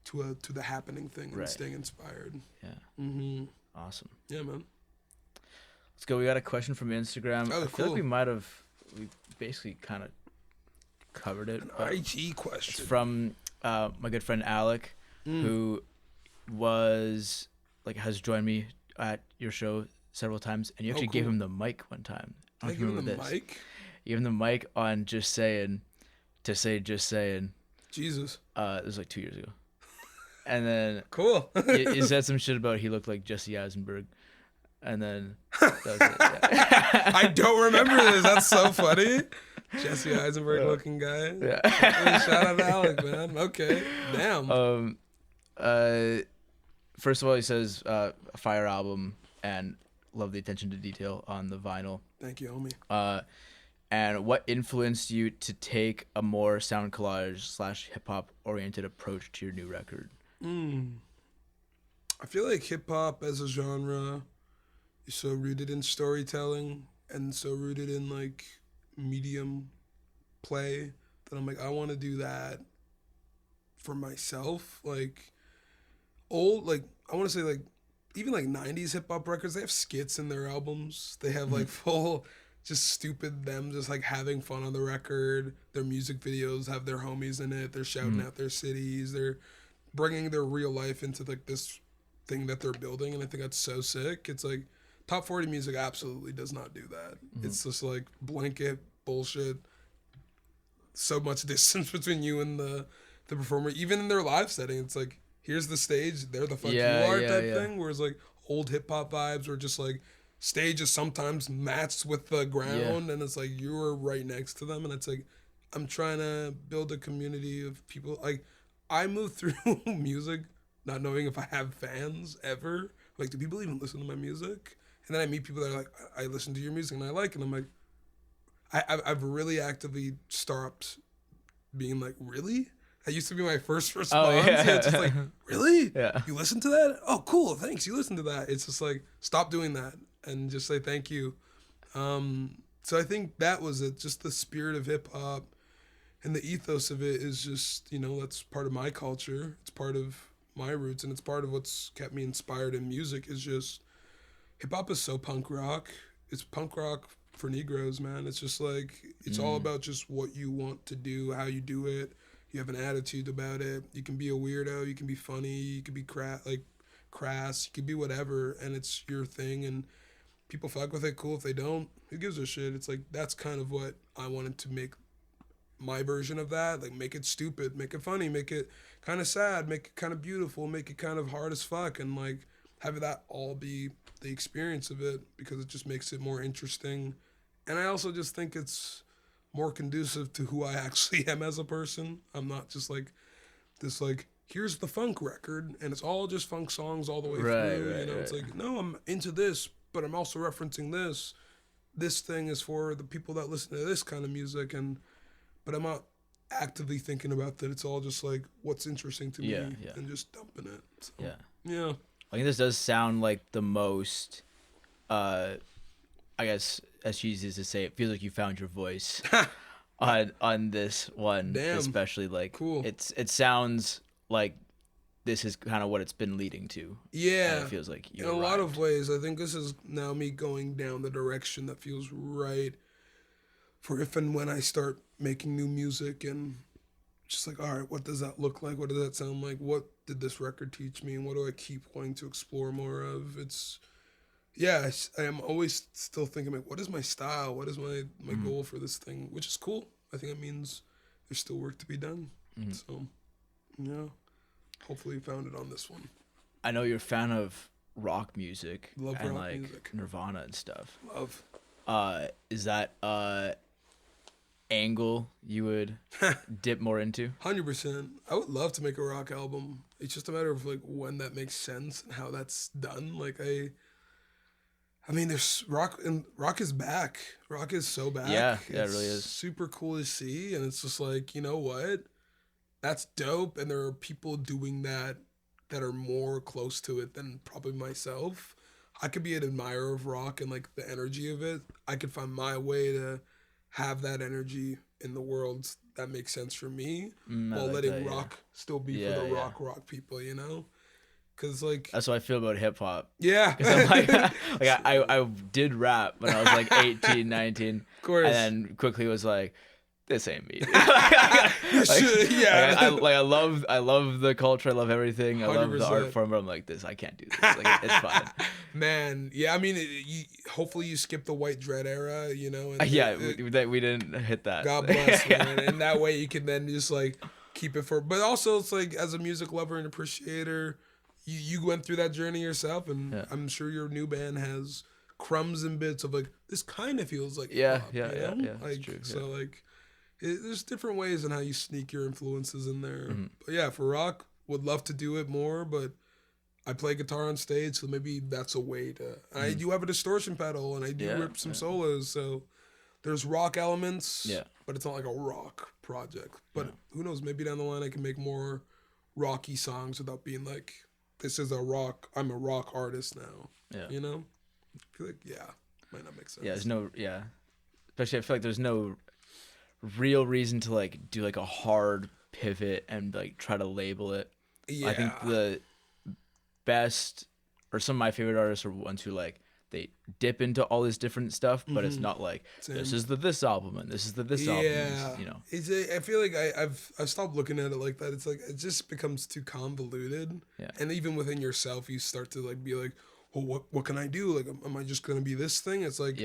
to the happening thing and staying inspired. Yeah. Awesome. Yeah, man. Let's go. We got a question from Instagram. Oh, I feel like we basically kind of covered it. An IG question. It's from my good friend Alec, who has joined me at your show several times, and you actually gave him the mic one time. I give him the mic? You gave him the mic on Just Saying to say Just Saying. Jesus. It was like 2 years ago. And then cool. you said some shit about he looked like Jesse Eisenberg. And then that was it. Yeah. I don't remember this. That's so funny. Jesse Eisenberg looking guy. Yeah. Shout out to Alec, man. Okay. Damn. First of all, he says a fire album and love the attention to detail on the vinyl. Thank you, homie. And what influenced you to take a more sound collage / hip hop oriented approach to your new record? I feel like hip hop as a genre is so rooted in storytelling and so rooted in like medium play that I'm like, I want to do that for myself. Like I want to say like even like 90s hip hop records, they have skits in their albums. They have like full just stupid them just like having fun on the record. Their music videos have their homies in it. They're shouting out their cities. They're bringing their real life into like this thing that they're building, and I think that's so sick. It's like top 40 music absolutely does not do that. It's just like blanket bullshit. So much distance between you and the performer. Even in their live setting, it's like, here's the stage, they're the fuck you are type thing. Whereas like old hip hop vibes were just like stage is sometimes matched with the ground, and it's like you're right next to them, and it's like I'm trying to build a community of people. Like I move through music not knowing if I have fans ever. Like, do people even listen to my music? And then I meet people that are like, I listen to your music and I like it. And I'm like, I've really actively stopped being like, really? That used to be my first response. Oh, yeah. It's just like, really? Yeah. You listen to that? Oh, cool. Thanks. You listen to that. It's just like, stop doing that and just say thank you. So I think that was it. Just the spirit of hip hop and the ethos of it is just, that's part of my culture. It's part of my roots, and it's part of what's kept me inspired in music. Is just hip hop is so punk rock. It's punk rock for Negroes, man. It's just like it's all about just what you want to do, how you do it. You have an attitude about it. You can be a weirdo. You can be funny. You can be crass. You can be whatever, and it's your thing. And people fuck with it. Cool. If they don't, who gives a shit? It's like that's kind of what I wanted to make my version of that. Like make it stupid, make it funny, make it kind of sad, make it kind of beautiful, make it kind of hard as fuck, and like have that all be the experience of it because it just makes it more interesting. And I also just think it's more conducive to who I actually am as a person. I'm not just like this like here's the funk record and it's all just funk songs all the way through. It's like no, I'm into this, but I'm also referencing this. This thing is for the people that listen to this kind of music, but I'm not actively thinking about that. It's all just like what's interesting to me and just dumping it. So, yeah. I think this does sound like the most, I guess, as cheesy as to say, it feels like you found your voice on this one. Damn. Especially like cool. It sounds like this is kind of what it's been leading to. Yeah. And it feels like you in a lot of ways. I think this is now me going down the direction that feels right for if and when I start making new music and just like, all right, what does that look like? What does that sound like? What did this record teach me? And what do I keep wanting to explore more of? I am always still thinking, like, what is my style? What is my goal for this thing? Which is cool. I think it means there's still work to be done. So, yeah, hopefully you found it on this one. I know you're a fan of rock music. Love and rock like music. Nirvana and stuff. Love. Is that angle you would dip more into? 100%. I would love to make a rock album. It's just a matter of like when that makes sense and how that's done. Like I mean, there's rock and rock is back. Rock is so back. Yeah, it really is. Super cool to see, and it's just like, you know what? That's dope, and there are people doing that are more close to it than probably myself. I could be an admirer of rock and like the energy of it. I could find my way to have that energy in the world that makes sense for me while letting rock still be for the rock people, Because like that's what I feel about hip hop. Yeah. Because I'm like I did rap when I was like 18, 19. Of course. And then quickly was like, this ain't me. I love the culture. I love everything. I love the 100%. art form. But I'm like, I can't do this. Like, it's fine. Man, yeah. I mean, hopefully you skip the white dread era, And we didn't hit that. God bless, man. And that way you can then just like keep it for. But also, it's like as a music lover and appreciator, you went through that journey yourself, and I'm sure your new band has crumbs and bits of like this kind of feels like hip-hop, Like, true, so like. There's different ways in how you sneak your influences in there. But yeah, for rock, would love to do it more, but I play guitar on stage, so maybe that's a way to... I do have a distortion pedal, and I do rip some solos, so there's rock elements, but it's not like a rock project. But who knows, maybe down the line I can make more rocky songs without being like, I'm a rock artist now. I feel like, might not make sense. Especially I feel like there's no real reason to like do like a hard pivot and like try to label it. I think the best or some of my favorite artists are ones who like they dip into all this different stuff, but it's not like this is this album and this is this album. I feel like I've stopped looking at it like that. It's like it just becomes too convoluted. And even within yourself you start to like be like, well, what can I do? Like am I just gonna be this thing? It's like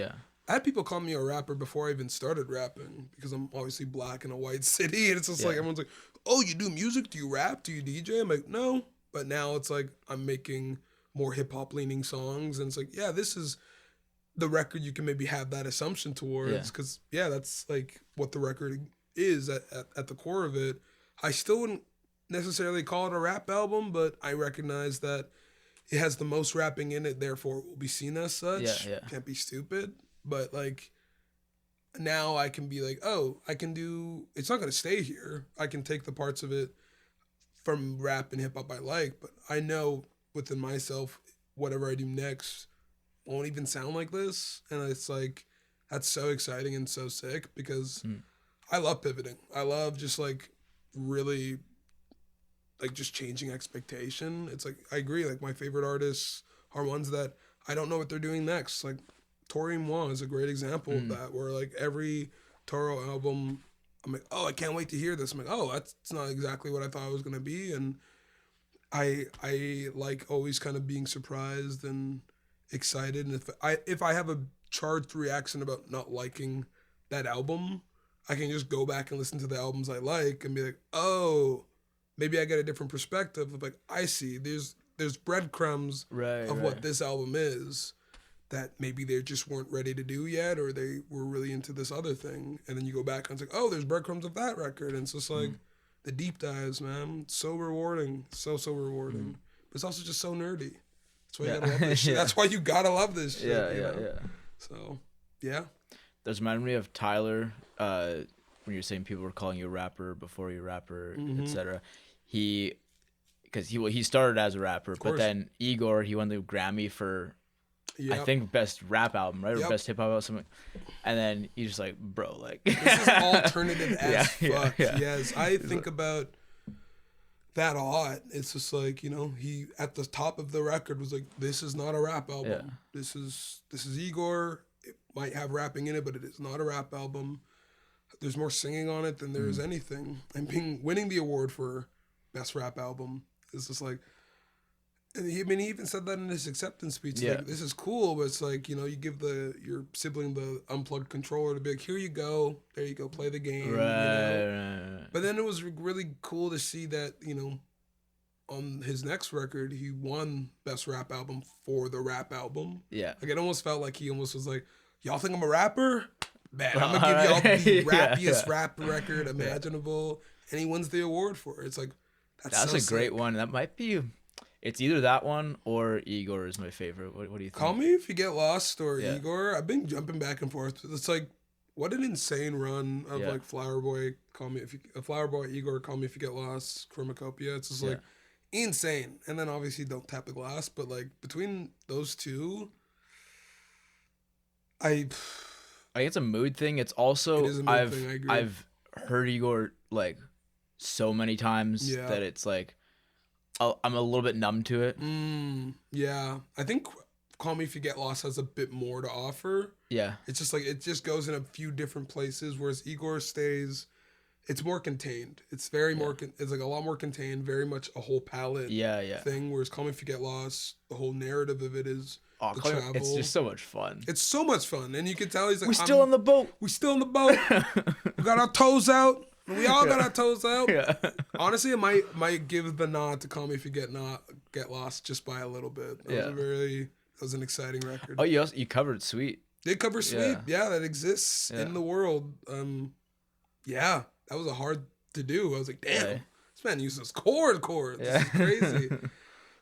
I had people call me a rapper before I even started rapping because I'm obviously black in a white city. And it's just like, everyone's like, oh, you do music? Do you rap? Do you DJ? I'm like, no. But now it's like, I'm making more hip hop leaning songs. And it's like, this is the record you can maybe have that assumption towards. Because, that's like what the record is at the core of it. I still wouldn't necessarily call it a rap album, but I recognize that it has the most rapping in it. Therefore, it will be seen as such. Can't be stupid. But, like, now I can be like, oh, I can do... It's not going to stay here. I can take the parts of it from rap and hip-hop I like, but I know within myself, whatever I do next won't even sound like this. And it's like, That's so exciting and so sick because I love pivoting. I love just like really like just changing expectation. It's like I agree. Like my favorite artists are ones that I don't know what they're doing next. Like Tori Moi is a great example of that, where like every Toro album, I'm like, oh, I can't wait to hear this. I'm like, oh, that's not exactly what I thought it was gonna be, and I like always kind of being surprised and excited. And if I have a charged reaction about not liking that album, I can just go back and listen to the albums I like and be like, oh, maybe I get a different perspective of like, I see there's breadcrumbs of what this album is that maybe they just weren't ready to do yet, or they were really into this other thing, and then you go back and it's like, oh, there's breadcrumbs of that record, and it's just like the deep dives, man. It's so rewarding, so rewarding. But it's also just so nerdy. That's why you gotta love this shit. That's why you gotta love this shit. Yeah. So, yeah. There's reminded me of Tyler, when you're saying people were calling you a rapper before you're a rapper, etc. Because he started as a rapper, but then Igor, he won the Grammy for I think best rap album, right? Or best hip hop album, something. And then he's just like, bro, like this is alternative as fuck. Yes, I think about that a lot. It's just like, you know, he at the top of the record was like, this is not a rap album. Yeah. This is Igor. It might have rapping in it, but it is not a rap album. There's more singing on it than there is anything. And winning the award for best rap album is just like, and he even said that in his acceptance speech. Yeah. Like, this is cool, but it's like, you know, you give your sibling the unplugged controller to be like, here you go, there you go, play the game. Right. But then it was really cool to see that, you know, on his next record, he won best rap album for the rap album. Yeah. Like it almost felt like he almost was like, y'all think I'm a rapper? Man, I'm gonna give y'all the rappiest rap record imaginable, and he wins the award for it. It's like that's so a great sick. one. That might be. It's either that one or Igor is my favorite. What do you think? Call Me If You Get Lost or Igor. I've been jumping back and forth. It's like, what an insane run of like Flower Boy, Flower Boy, Igor, Call Me If You Get Lost, Chromacopia. It's just like insane. And then obviously Don't Tap the Glass. But like between those two, I think it's a mood thing. It's also it is a mood thing, I agree. I've heard Igor like so many times that it's like I'm a little bit numb to it. Yeah, I think Call Me If You Get Lost has a bit more to offer. Yeah, it's just like it just goes in a few different places, whereas Igor stays. It's more contained. It's very more. It's like a lot more contained. Very much a whole palette. Thing. Whereas Call Me If You Get Lost, the whole narrative of it is the travel. It's just so much fun. It's so much fun, and you can tell he's like, we're still on the boat. We still on the boat. We got our toes out. We all got our toes out. Honestly, it might give the nod to Call Me If You Get Lost just by a little bit. That was an exciting record. Oh, you covered Sweet. They cover Sweet. Yeah, that exists in the world. That was hard to do. I was like, damn, this man uses chords. This is crazy.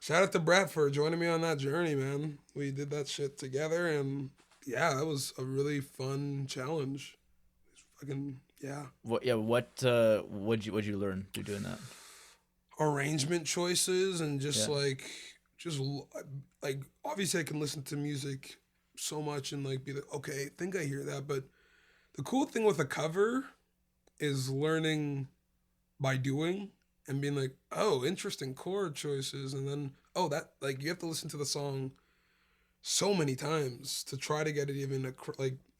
Shout out to Brett for joining me on that journey, man. We did that shit together, and that was a really fun challenge. Fucking. Yeah. What'd you learn through doing that? Arrangement choices and just like obviously I can listen to music so much and like be like, okay, I think I hear that, but the cool thing with a cover is learning by doing and being like, oh, interesting chord choices, and then that like you have to listen to the song so many times to try to get it even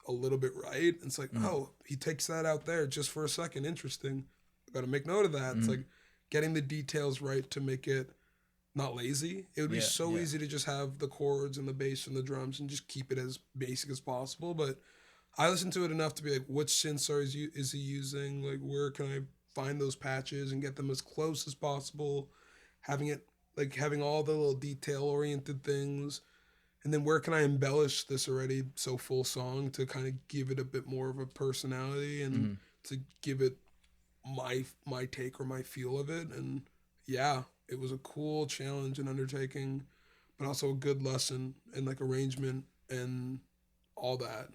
a little bit right. It's like, he takes that out there just for a second. Interesting. Got to make note of that. It's like getting the details right to make it not lazy. It would be so easy to just have the chords and the bass and the drums and just keep it as basic as possible. But I listen to it enough to be like, which synths is he using? Like, where can I find those patches and get them as close as possible? Having all the little detail-oriented things. And then where can I embellish this already so full song to kind of give it a bit more of a personality and to give it my take or my feel of it. And it was a cool challenge and undertaking, but also a good lesson in like arrangement and all that.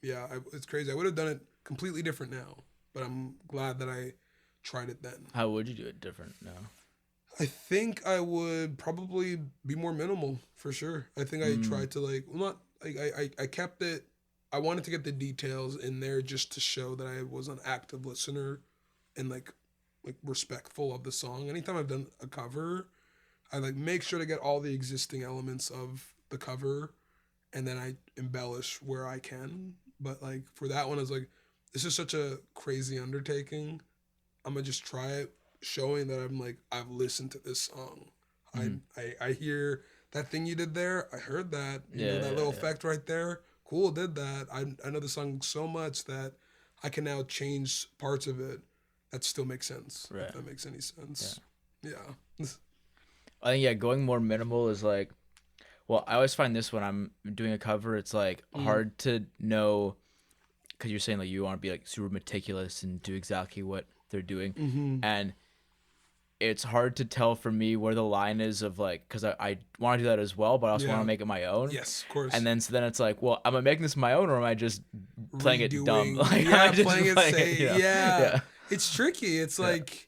Yeah, it's crazy. I would have done it completely different now, but I'm glad that I tried it then. How would you do it different now? I think I would probably be more minimal for sure. I think I tried to I kept it. I wanted to get the details in there just to show that I was an active listener and like respectful of the song. Anytime I've done a cover, I like make sure to get all the existing elements of the cover, and then I embellish where I can. But like for that one, I was like, this is such a crazy undertaking. I'm gonna just try it, showing that I'm like I've listened to this song. I hear that thing you did there. I heard that. You know that little effect right there. Cool, did that. I know the song so much that I can now change parts of it that still makes sense. Right. If that makes any sense. Yeah. I think going more minimal is like, well, I always find this when I'm doing a cover, it's like hard to know, because you're saying like you want to be like super meticulous and do exactly what they're doing, and it's hard to tell for me where the line is of like, because I want to do that as well, but I also want to make it my own. Yes, of course. And then it's like, well, am I making this my own, or am I just playing it dumb? Like, yeah, just playing it safe. you know? Yeah. It's tricky. It's like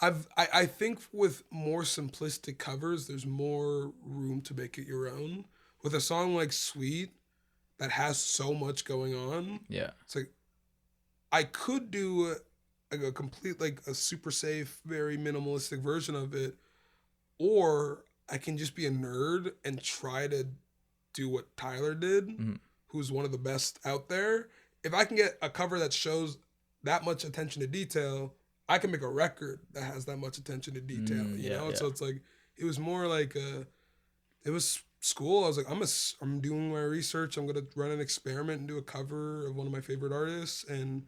I think with more simplistic covers, there's more room to make it your own. With a song like Sweet that has so much going on, it's like I could do a complete, like a super safe, very minimalistic version of it, or I can just be a nerd and try to do what Tyler did, who's one of the best out there. If I can get a cover that shows that much attention to detail, I can make a record that has that much attention to detail, you know? So it's like, it was more like it was school. I was like, I'm doing my research. I'm going to run an experiment and do a cover of one of my favorite artists and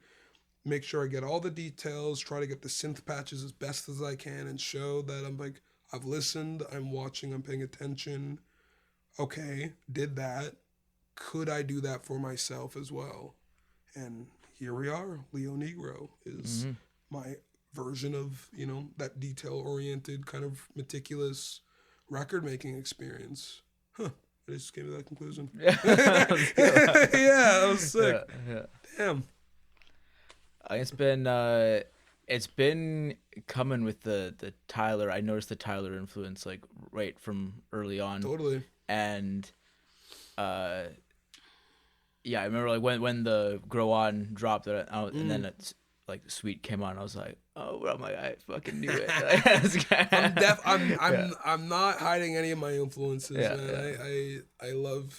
make sure I get all the details, try to get the synth patches as best as I can, and show that I'm like, I've listened, I'm watching, I'm paying attention. Okay, did that. Could I do that for myself as well? And here we are. Leo Negro is my version of, you know, that detail-oriented, kind of meticulous record-making experience. Huh. I just came to that conclusion. Yeah, that was sick. Damn. It's been coming with the Tyler. I noticed the Tyler influence like right from early on. Totally. And I remember like when the Grow On dropped it, and then it's like Sweet came on. I was like, oh, I'm like, I fucking knew it. I'm not hiding any of my influences, man. I love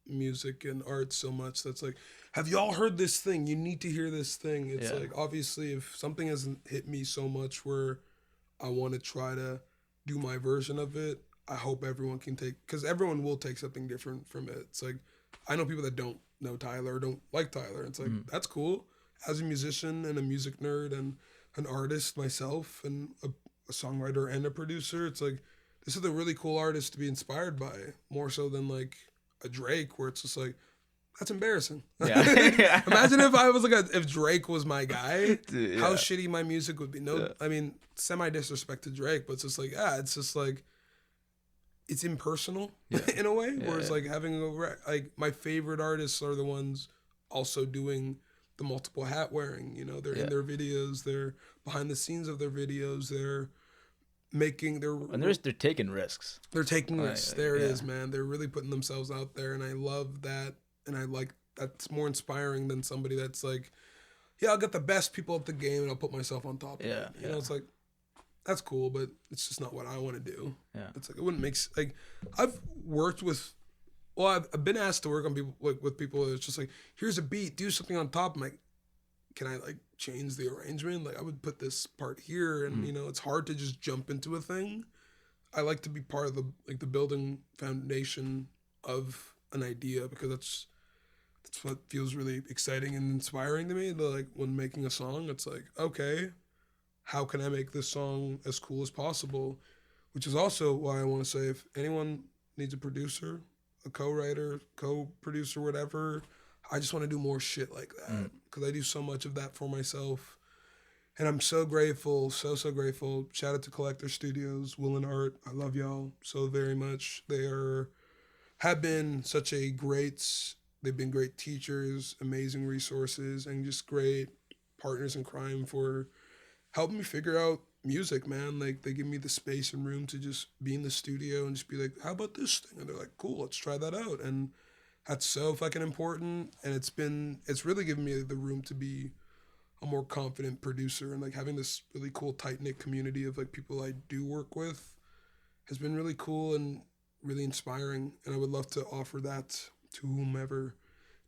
music and art so much. That's like, have y'all heard this thing? You need to hear this thing. It's like, obviously, if something hasn't hit me so much where I want to try to do my version of it, I hope everyone can take, because everyone will take something different from it. It's like, I know people that don't know Tyler or don't like Tyler. It's like, that's cool. As a musician and a music nerd and an artist myself and a songwriter and a producer, it's like, this is a really cool artist to be inspired by, more so than like a Drake, where it's just like, that's embarrassing. Imagine if I was like, if Drake was my guy, how shitty my music would be. I mean, semi-disrespect to Drake, but it's just like, it's just like, it's impersonal in a way, where it's like having like my favorite artists are the ones also doing the multiple hat wearing, you know, they're in their videos, they're behind the scenes of their videos, they're taking risks. They're taking risks. There it is, man. They're really putting themselves out there, and I love that, and I like that's more inspiring than somebody that's like, I'll get the best people at the game and I'll put myself on top of it. You know, it's like, that's cool, but it's just not what I want to do. It's like, it wouldn't make like, I've worked with, I've been asked to work on people with people that's just like, here's a beat, do something on top. I'm like, can I like change the arrangement? Like, I would put this part here, and you know, it's hard to just jump into a thing. I like to be part of the building foundation of an idea, because that's what feels really exciting and inspiring to me. Like, when making a song, it's like, okay, how can I make this song as cool as possible? Which is also why I want to say, if anyone needs a producer, a co-writer, co-producer, whatever, I just want to do more shit like that, because I do so much of that for myself. And I'm so grateful, so grateful. Shout out to Collector Studios, Will and Art. I love y'all so very much. They have been such a they've been great teachers, amazing resources, and just great partners in crime for helping me figure out music, man. Like, they give me the space and room to just be in the studio and just be like, how about this thing? And they're like, cool, let's try that out. And that's so fucking important, and it's really given me the room to be a more confident producer, and like having this really cool tight knit community of like people I do work with has been really cool and really inspiring, and I would love to offer that to whomever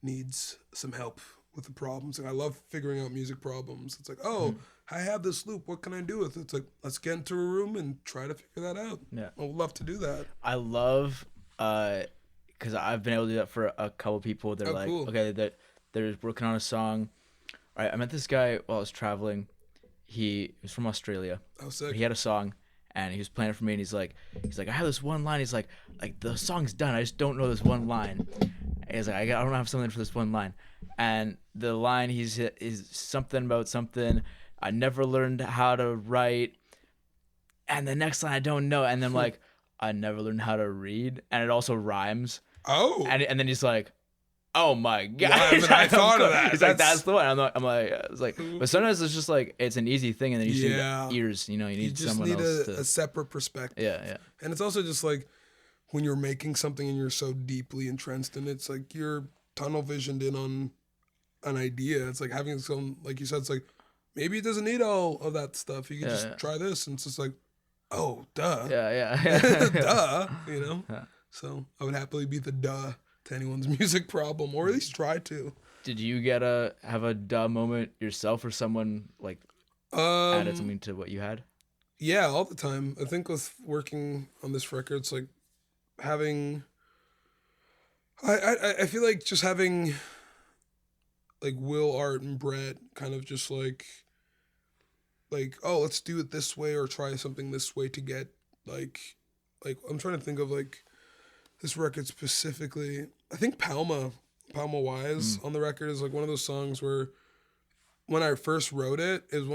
needs some help with the problems. And I love figuring out music problems. It's like, oh, I have this loop. What can I do with it? It's like, let's get into a room and try to figure that out. Yeah. I would love to do that. I love, because I've been able to do that for a couple people. They're like, cool. okay, they're working on a song. All right, I met this guy while I was traveling. He was from Australia. Oh, sick. He had a song, and he was playing it for me. And he's like, I have this one line. He's like the song's done. I just don't know this one line. And he's like, I don't have something for this one line. And the line is something about something. I never learned how to write. And the next line I don't know. And then like, I never learned how to read. And it also rhymes. Oh. And then he's like, oh my god! Yeah, I thought of that. He's like, that's the one. I'm like, it's like, but sometimes it's just like it's an easy thing, and then you just need ears. You know, you need just someone need else a separate perspective. Yeah. And it's also just like when you're making something and you're so deeply entrenched in it, it's like you're tunnel visioned in on an idea. It's like having some, like you said, it's like maybe it doesn't need all of that stuff. You can just try this, and it's just like, oh, duh. Yeah. Duh. You know. Yeah. So I would happily be the duh to anyone's music problem, or at least try to. Did you have a duh moment yourself, or someone like added something to what you had? Yeah, all the time. I think with working on this record, it's like having. I feel like just having like Will, Art, and Brett kind of just like oh, let's do it this way or try something this way to get like I'm trying to think of like this record specifically. I think Palma Wise on the record is like one of those songs where when I first wrote it is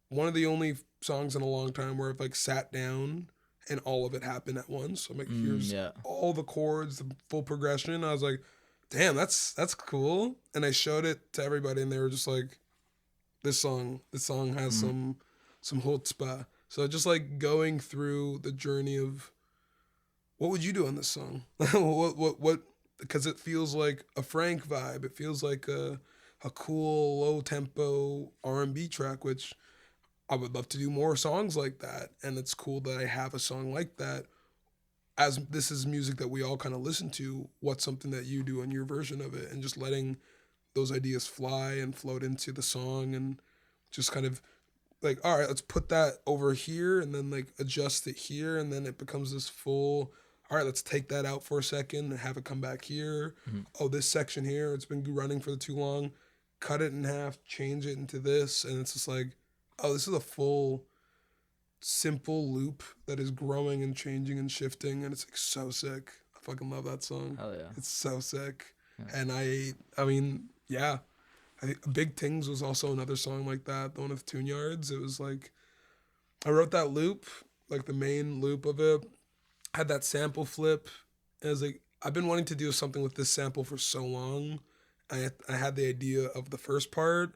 one of the only songs in a long time where I've like sat down and all of it happened at once. So I'm like, here's all the chords, the full progression. I was like, damn, that's cool. And I showed it to everybody and they were just like, this song has some chutzpah. So just like going through the journey of what would you do on this song? what? Because it feels like a Frank vibe. It feels like a cool low tempo R&B track, which I would love to do more songs like that. And it's cool that I have a song like that. As this is music that we all kind of listen to, what's something that you do in your version of it, and just letting those ideas fly and float into the song, and just kind of like, all right, let's put that over here and then like adjust it here, and then it becomes this full. All right, let's take that out for a second and have it come back here. Mm-hmm. Oh, this section here, it's been running for too long. Cut it in half, change it into this. And it's just like, oh, this is a full, simple loop that is growing and changing and shifting. And it's like so sick. I fucking love that song. Hell yeah. It's so sick. Yeah. And I mean, yeah. I think Big Things was also another song like that. The one with Tune Yards. It was like, I wrote that loop, like the main loop of it. Had that sample flip. And I was like, I've been wanting to do something with this sample for so long. I had the idea of the first part,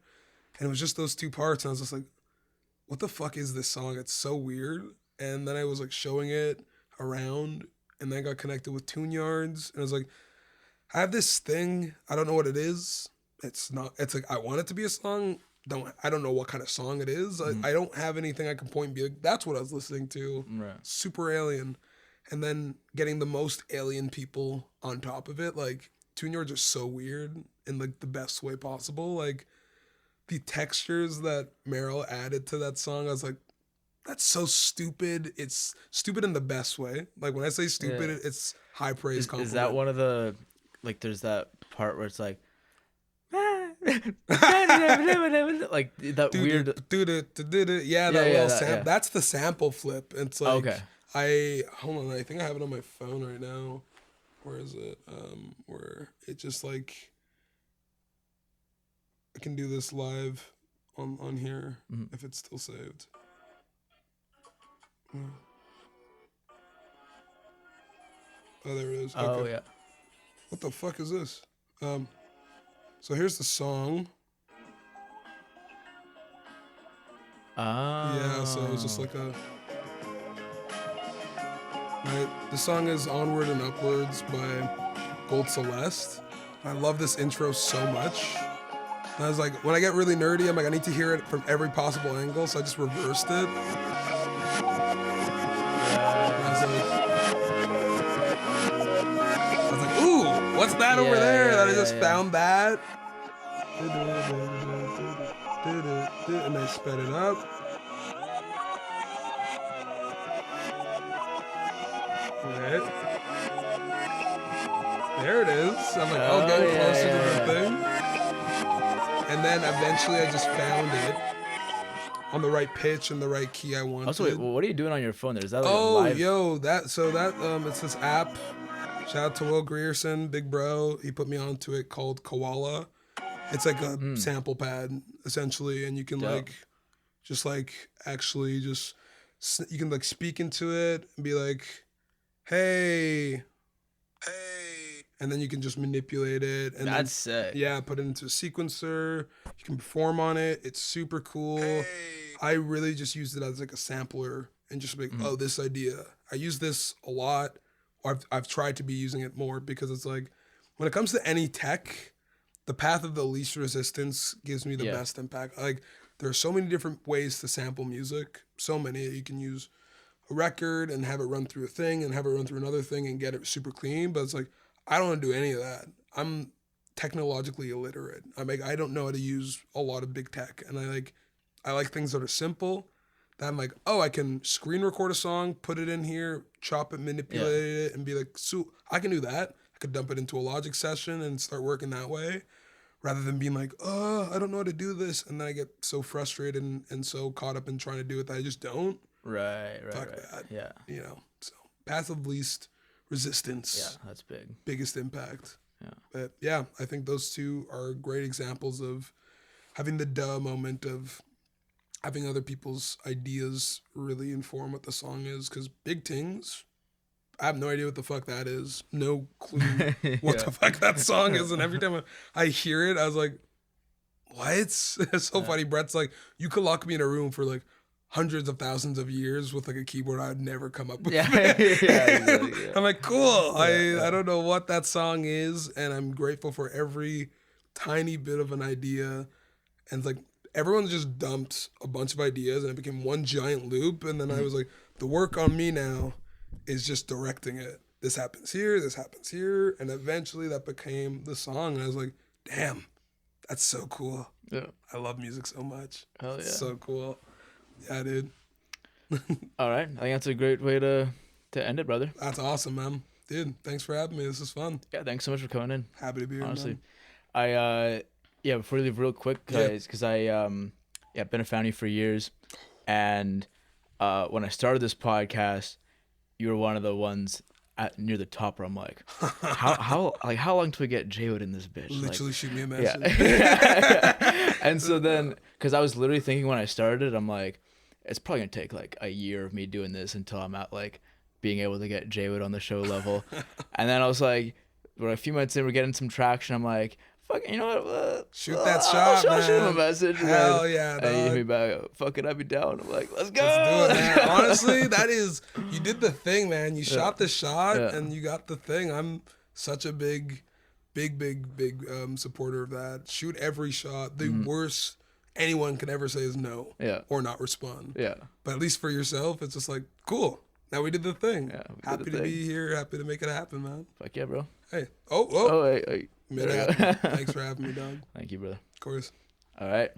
and it was just those two parts. And I was just like, what the fuck is this song? It's so weird. And then I was like showing it around, and then I got connected with Tune Yards. And I was like, I have this thing. I don't know what it is. It's like, I want it to be a song. I don't know what kind of song it is. I don't have anything I can point and be like, that's what I was listening to. Right. Super alien. And then getting the most alien people on top of it. Like, Tune Yards are so weird in like the best way possible. Like, the textures that Meryl added to that song, I was like, that's so stupid. It's stupid in the best way. Like, when I say stupid, it's high praise compliment. Is that one of the, like, there's that part where it's like, like that weird sample. That's the sample flip. It's like, hold on, I think I have it on my phone right now. Where is it? Where it just like, I can do this live on here if it's still saved. Oh, there it is. Okay. Oh yeah. What the fuck is this? So here's the song. Yeah, so it's just like a. Right, the song is "Onward and Upwards" by Gold Celeste. I love this intro so much. And I was like, when I get really nerdy, I'm like, I need to hear it from every possible angle, so I just reversed it. And I was like, ooh, what's that over there? And I just found that. And I sped it up. Right. There it is. I'm like, oh, getting closer to the thing. And then eventually I just found it on the right pitch and the right key I wanted. Also, wait, what are you doing on your phone there? Is that like live? It's this app. Shout out to Will Grierson, big bro. He put me onto it called Koala. It's like a sample pad essentially, and you can you can like speak into it and be like, hey, and then you can just manipulate it. And that's sick. Yeah, put it into a sequencer. You can perform on it. It's super cool. Hey. I really just used it as like a sampler and just like, oh, this idea. I use this a lot. I've tried to be using it more because it's like, when it comes to any tech, the path of the least resistance gives me the best impact. Like, there are so many different ways to sample music. So many. You can use a record and have it run through a thing and have it run through another thing and get it super clean. But it's like, I don't want to do any of that. I'm technologically illiterate. I don't know how to use a lot of big tech. And I like things that are simple. That I'm like, oh, I can screen record a song, put it in here, chop it, manipulate it, and be like, so I can do that. I could dump it into a Logic session and start working that way, rather than being like, oh, I don't know how to do this. And then I get so frustrated and so caught up in trying to do it that I just don't. Right. That. Yeah. So path of least resistance. Yeah, that's big. Biggest impact. Yeah. But yeah, I think those two are great examples of having the duh moment of having other people's ideas really inform what the song is. Because big things, I have no idea what the fuck that is. No clue what the fuck that song is. And every time I hear it, I was like, what? It's so funny. Brett's like, you could lock me in a room for like hundreds of thousands of years with like a keyboard I'd never come up with. Exactly. I'm like, cool. I don't know what that song is, and I'm grateful for every tiny bit of an idea. And it's like, everyone just dumped a bunch of ideas and it became one giant loop. And then I was like, the work on me now is just directing it. This happens here, and eventually that became the song. And I was like, damn, that's so cool. Yeah. I love music so much. Hell yeah. It's so cool. Yeah, dude. All right. I think that's a great way to end it, brother. That's awesome, man. Dude, thanks for having me. This is fun. Yeah, thanks so much for coming in. Happy to be here, honestly. Man. Before you leave real quick, guys, because been a fan of you for years. And when I started this podcast, you were one of the ones near the top where I'm like, how long till we get JayWood in this bitch? Literally shoot me a message. Yeah. And so then, because I was literally thinking when I started, I'm like, it's probably gonna take like a year of me doing this until I'm at like being able to get JayWood on the show level. And then I was like, we're a few months in, we're getting some traction. I'm like, fuck, you know what? Shoot that shot, man. I'll shoot him a message. Hell yeah, dog. And he hit me back, fuck it, I'd be down. I'm like, let's go. Let's do it, man. Honestly, you did the thing, man. You shot the shot and you got the thing. I'm such a big supporter of that. Shoot every shot. The worst anyone can ever say is no or not respond. Yeah. But at least for yourself, it's just like, cool. Now we did the thing. Yeah, happy to be here. Happy to make it happen, man. Fuck yeah, bro. Hey. Oh, hey. Thanks for having me, dog. Thank you, brother. Of course. All right.